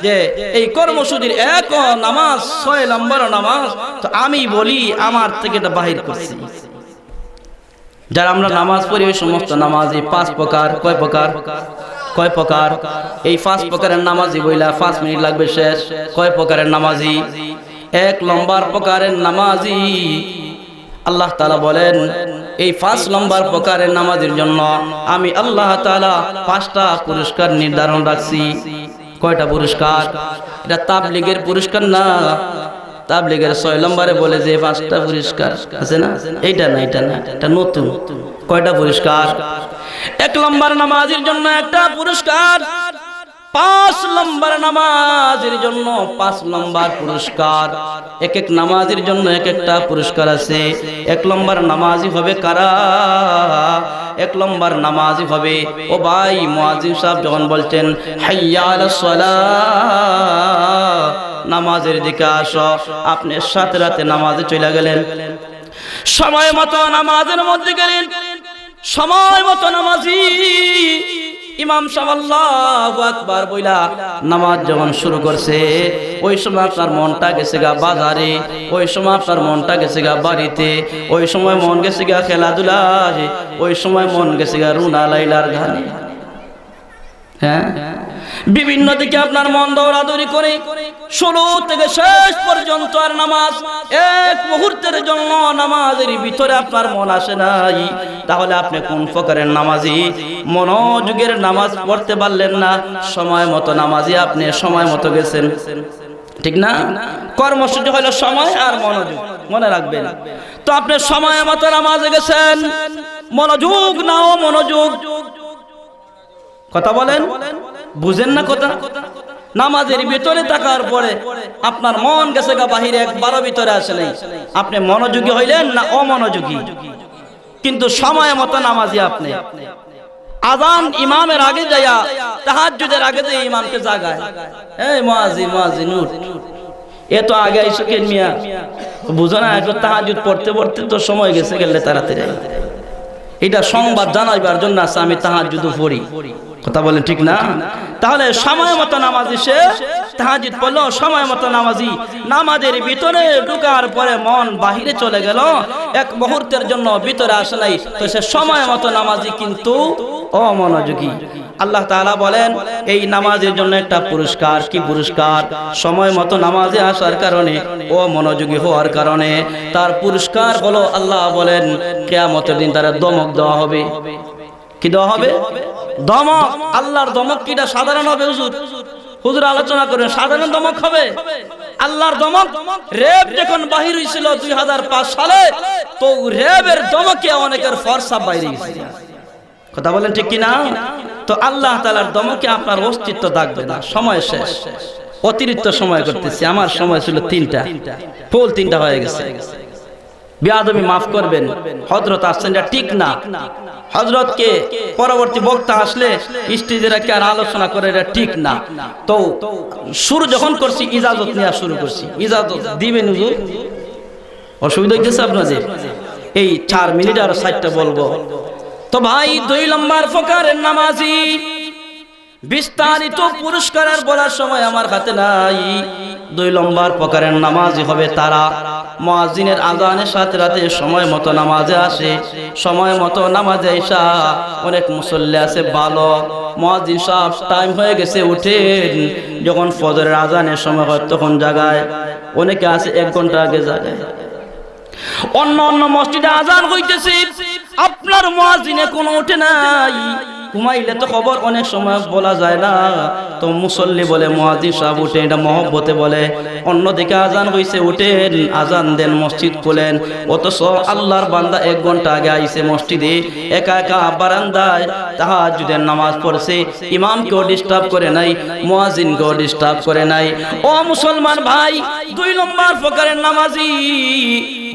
যে এই কর্মসূচির 1 নামাজ, 6 নম্বর নামাজ। তো আমি বলি আমার থেকে এটা বাহির করছি। যারা আমরা নামাজ পড়ি ওই সমস্ত নামাজি 5 প্রকার। কয় প্রকার? কয় প্রকার? এই 5 প্রকারের নামাজি বইলা 5 মিনিট লাগবে শেষ। কয় প্রকারের নামাজি? 1 নম্বর প্রকারের নামাজি আল্লাহ তাআলা বলেন, এই 5 নম্বর প্রকারের নামাজের জন্য আমি আল্লাহ তাআলা 5টা পুরস্কার নির্ধারণ রাখছি। কয়টা পুরস্কার? এটা তাবলীগের পুরস্কার না। তাবলীগের 6 নম্বরে বলে যে 5টা পুরস্কার আছে না, এইটা না, এটা না, এটা নতুন। কয়টা পুরস্কার? 1 নম্বর নামাজের জন্য 1টা পুরস্কার, 5 নম্বর নামাজের জন্য 5 নম্বর পুরস্কার। এক এক নামাজের জন্য এক একটা পুরস্কার আছে। 1 নম্বর নামাজি হবে কারা? 1 নম্বর নামাজি হবে, ও ভাই মুয়াজ্জিন সাহেব যখন বলছেন হাইয়া আলাস সালাহ, নামাজের দিকে আসো, আপনি সাথে রাতে নামাজে চলে গেলেন, সময় মতো নামাজের মধ্যে গেলেন, সময় মতো নামাজি ইমাম সাহেব আল্লাহু আকবার বইলা নামাজ যখন শুরু করছে, ওই সময় আপনার মনটা গেছে গা বাজারে, ওই সময় আপনার মনটা গেছে গা বাড়িতে, ওই সময় মন গেছে গা খেলাধুলায়, ওই সময় মন গেছে গা রুনা লাইলার গানে। হ্যাঁ, বিভিন্ন দিকে আপনার মন দৌড়াদৌড়ি করে শুরু থেকে শেষ পর্যন্ত আর নামাজ 1 মুহূর্তের জন্য নামাজের ভিতরে আপনার মন আসে নাই। তাহলে আপনি কোন প্রকারের নামাজি? মনোযোগের নামাজ পড়তে পারলেন না, সময় মতো নামাজি আপনি সময় মতো গেছেন, ঠিক না? কর্মসূচি হলো সময় আর মনোযোগ, মনে রাখবেন। তো আপনি সময় মতো নামাজে গেছেন, মনোযোগ নাও, মনোযোগ। কথা বলেন, বুঝেন না কথা? নামাজের ভিতরে থাকার পরে আপনার মন গেছে গা বাহিরে, একবারও ভিতরে আসে নাই। আপনি মনোযোগী হইলেন না অমনোযোগী? কিন্তু সময় মতো নামাজি আপনি। আযান ইমামের আগে যায়া, তাহাজ্জুদের আগে যে ইমামকে জাগায়, এই মুয়াজ্জিন, মুয়াজ্জিন উঠ, এ তো আগে এসে কেন মিয়া বুঝো না, একটু তাহাজ্জুদ পড়তে পড়তে তো সময় গেছে গেলে তাড়াতাড়ি। এটা সংবাদ জানাইবার জন্য আছে আমি তাহাজ্জুদ পড়ি, কথা বলেন ঠিক না? তাহলে সময় মতো নামাজি সে তাহাজ্জুদ পড়লো, সময় মতো নামাজি নামাজের ভিতরে ঢোকার পরে মন বাহিরে চলে গেল, এক মুহূর্তের জন্য ভিতরে আসে নাই, তো সে সময় মতো নামাজি কিন্তু অমনোযোগী। আল্লাহ তাআলা বলেন এই নামাজের জন্য একটা পুরস্কার। কি পুরস্কার? সময় মতো নামাজে আসার কারণে ও মনোযোগী হওয়ার কারণে তার পুরস্কার হলো, আল্লাহ বলেন কিয়ামতের দিন তারা দমক দেওয়া হবে। কি দেওয়া হবে? দমক। আল্লাহর দমক কিটা সাধারণ হবে? হুজুর আলোচনা করেন, সাধারণ দমক হবে? আল্লাহর দমক, রেব যখন বাহির হয়েছিল 2005 সালে, তো রেবের দমকে অনেকের ফরসা বাইরে গেছে, কথা বলেন ঠিক কিনা? তো আল্লাহ তাআলার দমকে আপনার অস্তিত্ব থাকবে না, সময় শেষ। অতিরিক্ত সময় করতেছি, আমার সময় ছিল 3টা, ফুল 3টা হয়ে গেছে। বেয়াদবি মাফ করবেন, হযরত আসছেন, এটা ঠিক না। হযরতকে পরবর্তী বক্তা আসলে স্টেজে রেখে আর আলোচনা করে, এটা ঠিক না। তো শুরু যখন করছি ইজাজত নেওয়া শুরু করছি। ইজাজত দিবেন হুজুর? অসুবিধা হইতেছে আপনাদের? এই 4 মিনিট আর 4টা বলবো। তো ভাই 2 নম্বর প্রকারের নামাজি, বিস্তারিত পুরস্কারের বলার সময় আমার হাতে নাই। 2 নম্বর প্রকারের নামাজি হবে তারা মুয়াজ্জিনের আযানের সাথে সাথে সময় মতো নামাজে আসে, সময় মতো নামাজে আইসা অনেক মুসল্লি আছে ভালো, মুয়াজ্জিন সাহেব টাইম হয়ে গেছে উঠেন, যখন ফজরের আযানের সময় হয় তখন জাগায়। অনেকে আছে 1 ঘন্টা আগে জাগায়। অন্য অন্য মসজিদে আযান হইতেছে, আপনার মুয়াজ্জিন এখনো ওঠে নাই। ঘুমাইলে তো খবর অনেক সময় বলা যায় না, তো মুসল্লি বলে মুয়াজ্জিন সাহেব উঠে, এটা মহব্বতে বলে। অন্যদিকে আযান হইছে, উঠেন আযান দেন, মসজিদ খোলেন। অথচ আল্লাহর বান্দা 1 ঘন্টা আগে আইছে মসজিদে, একা একা বারান্দায় তাহাজ্জুদের নামাজ পড়ছে, ইমামকেও ডিস্টার্ব করে নাই, মুয়াজ্জিনকেও ডিস্টার্ব করে নাই। ও মুসলমান ভাই, 2 নম্বর প্রকারের নামাজি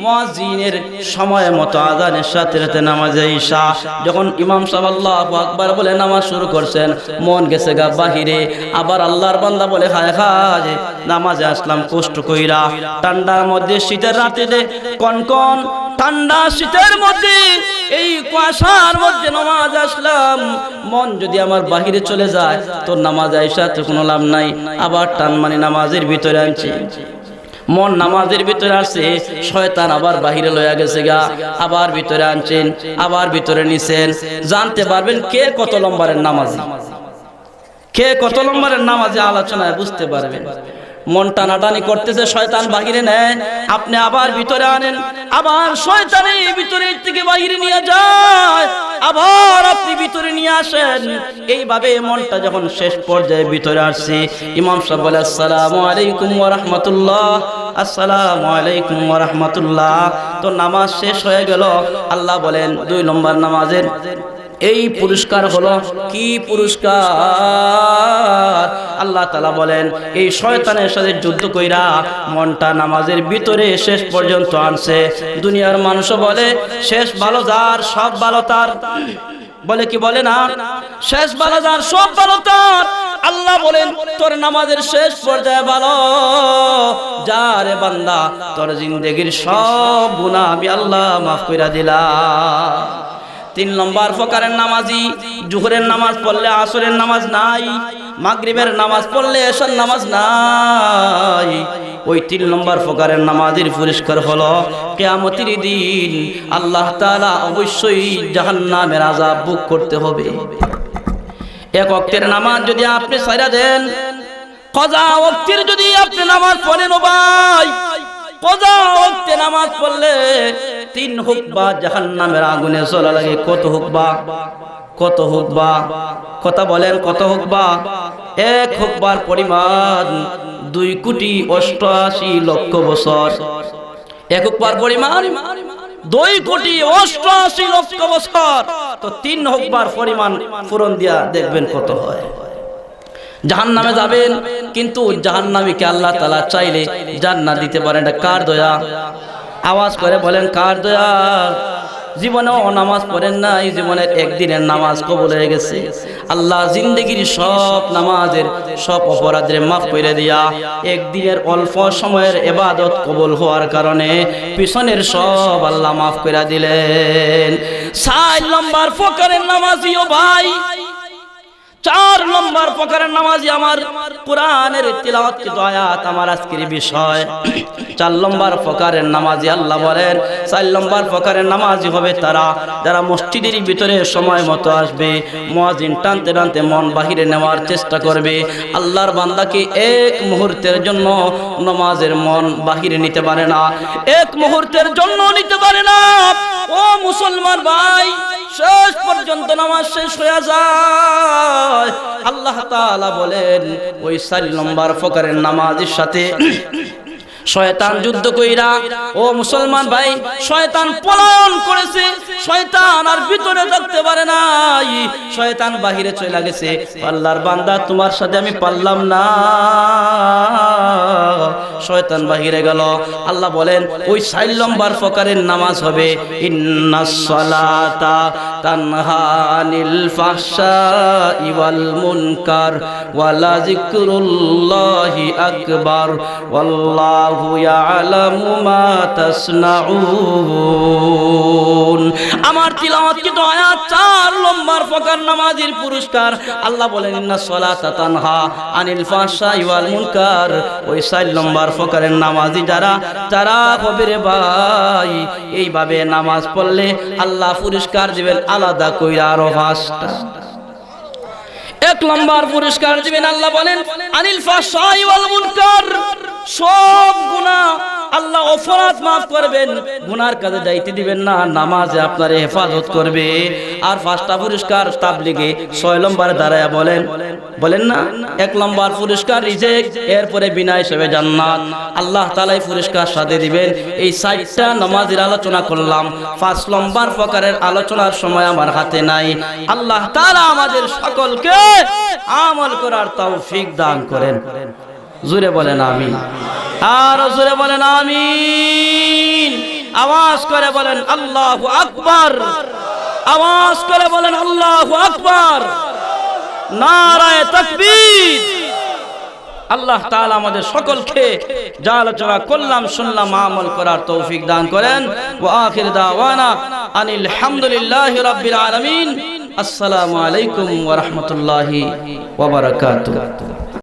মুয়াজ্জিনের সময় মতো আযানের সাথে সাথে নামাজে ঈশা, যখন ইমাম সাহেব আল্লাহু আকবার বলে নামাজ শুরু করছেন, মন গেছে গা বাহিরে, আবার আল্লাহর বান্দা বলে হায় হায় নামাজে আসলাম কষ্ট কইরা, ঠান্ডার মধ্যে শীতের রাতে কনকন ঠান্ডা শীতের মধ্যে এই কুয়াশার মধ্যে নামাজ আসলাম, মন যদি আমার বাহিরে চলে যায় তো নামাজ আইসা তো কোনো লাভ নাই। আবার টান মানে নামাজের ভিতরে আনছে, মন নামাজের ভিতরে আসছে, শয়তান আবার বাহিরে লইয়া গেছে গা, আবার ভিতরে আনছেন, আবার ভিতরে নিছেন। জানতে পারবেন কে কত নম্বরের নামাজি, কে কত নম্বরের নামাজি, আলোচনায় বুঝতে পারবেন। মন টানাটানি করতেছে, শয়তান বাহিরে নেয়, আপনি আবার ভিতরে আনেন, আবার শয়তানে ভিতরে থেকে বাহিরে নিয়ে যায়, আবার আপনি ভিতরে নিয়ে আসেন। এইভাবে মনটা যখন শেষ পর্যায়ে ভিতরে আসছে, ইমাম সাহেব বলে আসসালামু আলাইকুম ওয়া রাহমাতুল্লাহ, আসসালামু আলাইকুম ওয়া রাহমাতুল্লাহ। তো নামাজ শেষ হয়ে গেল। আল্লাহ বলেন 2 নম্বর নামাজের এই পুরস্কার হলো কি পুরস্কার? আল্লাহ তাআলা বলেন এই শয়তানের সাথে যুদ্ধ কইরা মনটা নামাজের ভিতরে শেষ পর্যন্ত আনছে। দুনিয়ার মানুষও বলে শেষ ভালো যার সব ভালো তার, বলে কি বলে না? শেষ ভালো যার সব ভালো তার। আল্লাহ বলেন তোর নামাজের শেষ পর্যায়ে ভালো যারে বান্দা, তোর জিন্দেগীর সব গুনাহ আমি আল্লাহ মাফ কইরা দিলাম। 3 নম্বর প্রকারের নামাজি, জোহরের নামাজ পড়লে আসরের নামাজ নাই, মাগরিবের নামাজ পড়লে এশার নামাজ নাই। ওই 3 নম্বর প্রকারের নামাজের পুরস্কার হলো কিয়ামতের দিন আল্লাহ তাআলা অবশ্যই জাহান্নামের আযাব ভোগ করতে হবে। 1 ওয়াক্তের নামাজ যদি আপনি ছাইরা দেন, কজা ওয়াক্তের যদি আপনি নামাজ পড়েন, ও ভাই কজা ওয়াক্তে নামাজ পড়লে 3 হুকবা জাহান্নামের আগুনে জ্বলা লাগে। কত হুকবা? কত হুকবা? কথা বলেন কত হুকবা? 1 হুকবার পরিমাণ 2,88,00,000 বছর। 1 হুকবার পরিমাণ 2,88,00,000 বছর। তো 3 হুকবার পরিমাণ পূরণ দিয়া দেখবেন কত হয়। জাহান্নামে যাবেন, কিন্তু জাহান্নামীকে আল্লাহ তাআলা চাইলে জান্নাত দিতে পারেন। এটা কার দয়া? আওয়াজ করে বলেন কার দয়া? জীবনেও নামাজ পড়েন না, এই জীবনের একদিনের নামাজ কবুল হয়ে গেছে। আল্লাহ জিন্দেগির সব নামাজের সব অপরাধের মাফ করে দিয়া একদিনের অল্প সময়ের ইবাদত কবুল হওয়ার কারণে পিছনের সব আল্লাহ মাফ করে দিলেন। 4 নম্বর প্রকারের নামাজি ও ভাই, 4 নম্বর প্রকারের নামাজি আমার কোরআনের তিলাওয়াতকৃত আয়াত আমার আজকের বিষয়। 4 নম্বর প্রকারের নামাজি আল্লাহ বলেন 4 নম্বর প্রকারের নামাজি হবে তারা যারা মসজিদের ভিতরে সময় মতো আসবে, মুয়াজ্জিন টানতে টানতে মন বাহিরে নেওয়ার চেষ্টা করবে। আল্লাহর বান্দাকে এক মুহূর্তের জন্য নামাজের মন বাহিরে নিতে পারে না, এক মুহূর্তের জন্য নিতে পারে না। ও মুসলমান ভাই, শেষ পর্যন্ত নামাজ শেষ হয়ে যায়। আল্লাহ তাআলা বলেন ওই 4 নম্বর প্রকারের নামাজের সাথে শয়তান যুদ্ধ কইরা, ও মুসলমান ভাই, শয়তান পলায়ন করেছে, শয়তান আর ভিতরে থাকতে পারে নাই, শয়তান বাহিরে চলে গেছে। আল্লাহর বান্দা তোমার সাথে আমি পারলাম না, শয়তান বাহিরে গেল। আল্লাহ বলেন ওই 4 নম্বর প্রকারের নামাজ হবে ইন্নাস সালাতা তানহা আনিল ফাহশাই ওয়াল মুনকার ওয়ালা যিকরুল্লাহি আকবার ওয়াল্লাহু ইয়ালামু মা তাসনাউন। আমার তিলাওয়াতকৃত আয়াত 4 নম্বর প্রকার নামাজের পুরস্কার। আল্লাহ বলেন ইন্নাস সালাতা তানহা আনিল ফাহশাই ওয়াল মুনকার। ওই 4 নম্বর প্রকারের নামাজি যারা তারা হবে রে ভাই, এইভাবে নামাজ পড়লে আল্লাহ পুরস্কার দিবেন আলাদা কইরা আরো 5টা। 1 নম্বর পুরস্কার দিবেন আল্লাহ বলেন আনিল ফাহশাই ওয়াল মুনকার, সব গুনাহ আল্লাহ অপরাধ মাফ করবেন, গুনার কাজে যাইতে দিবেন না, নামাজে আপনার হেফাজত করবে। আর 5টা পুরস্কার তাবলীগে 6 নম্বরে দাঁড়ায়া বলেন না, 1 নম্বর পুরস্কার রিজেক, এরপরে বিনা হিসেবে জান্নাত। আল্লাহ তাআলা এই পুরস্কার সাথে দিবেন। এই 4টা নামাজের আলোচনা করলাম, 5 নম্বর প্রকারের আলোচনার সময় আমার হাতে নাই। আল্লাহ তাআলা আমাদের সকলকে আমল করার তৌফিক দান করেন। জোরে বলেন আমিন, আর জোরে বলেন আমিন। আওয়াজ করে বলেন আল্লাহু আকবার, আওয়াজ করে বলেন আল্লাহু আকবার, নারায়ে তাকবীর। আল্লাহ তাআলা আমাদের সকলকে যা আলোচনা করলাম শুনলাম আমল করার তৌফিক দান করেন। ওয়া আখির দাওয়ানা আনিল হামদুলিল্লাহি রাব্বিল আলামিন। আসসালামু আলাইকুম ওয়া রাহমাতুল্লাহি ওয়া বারাকাতুহু।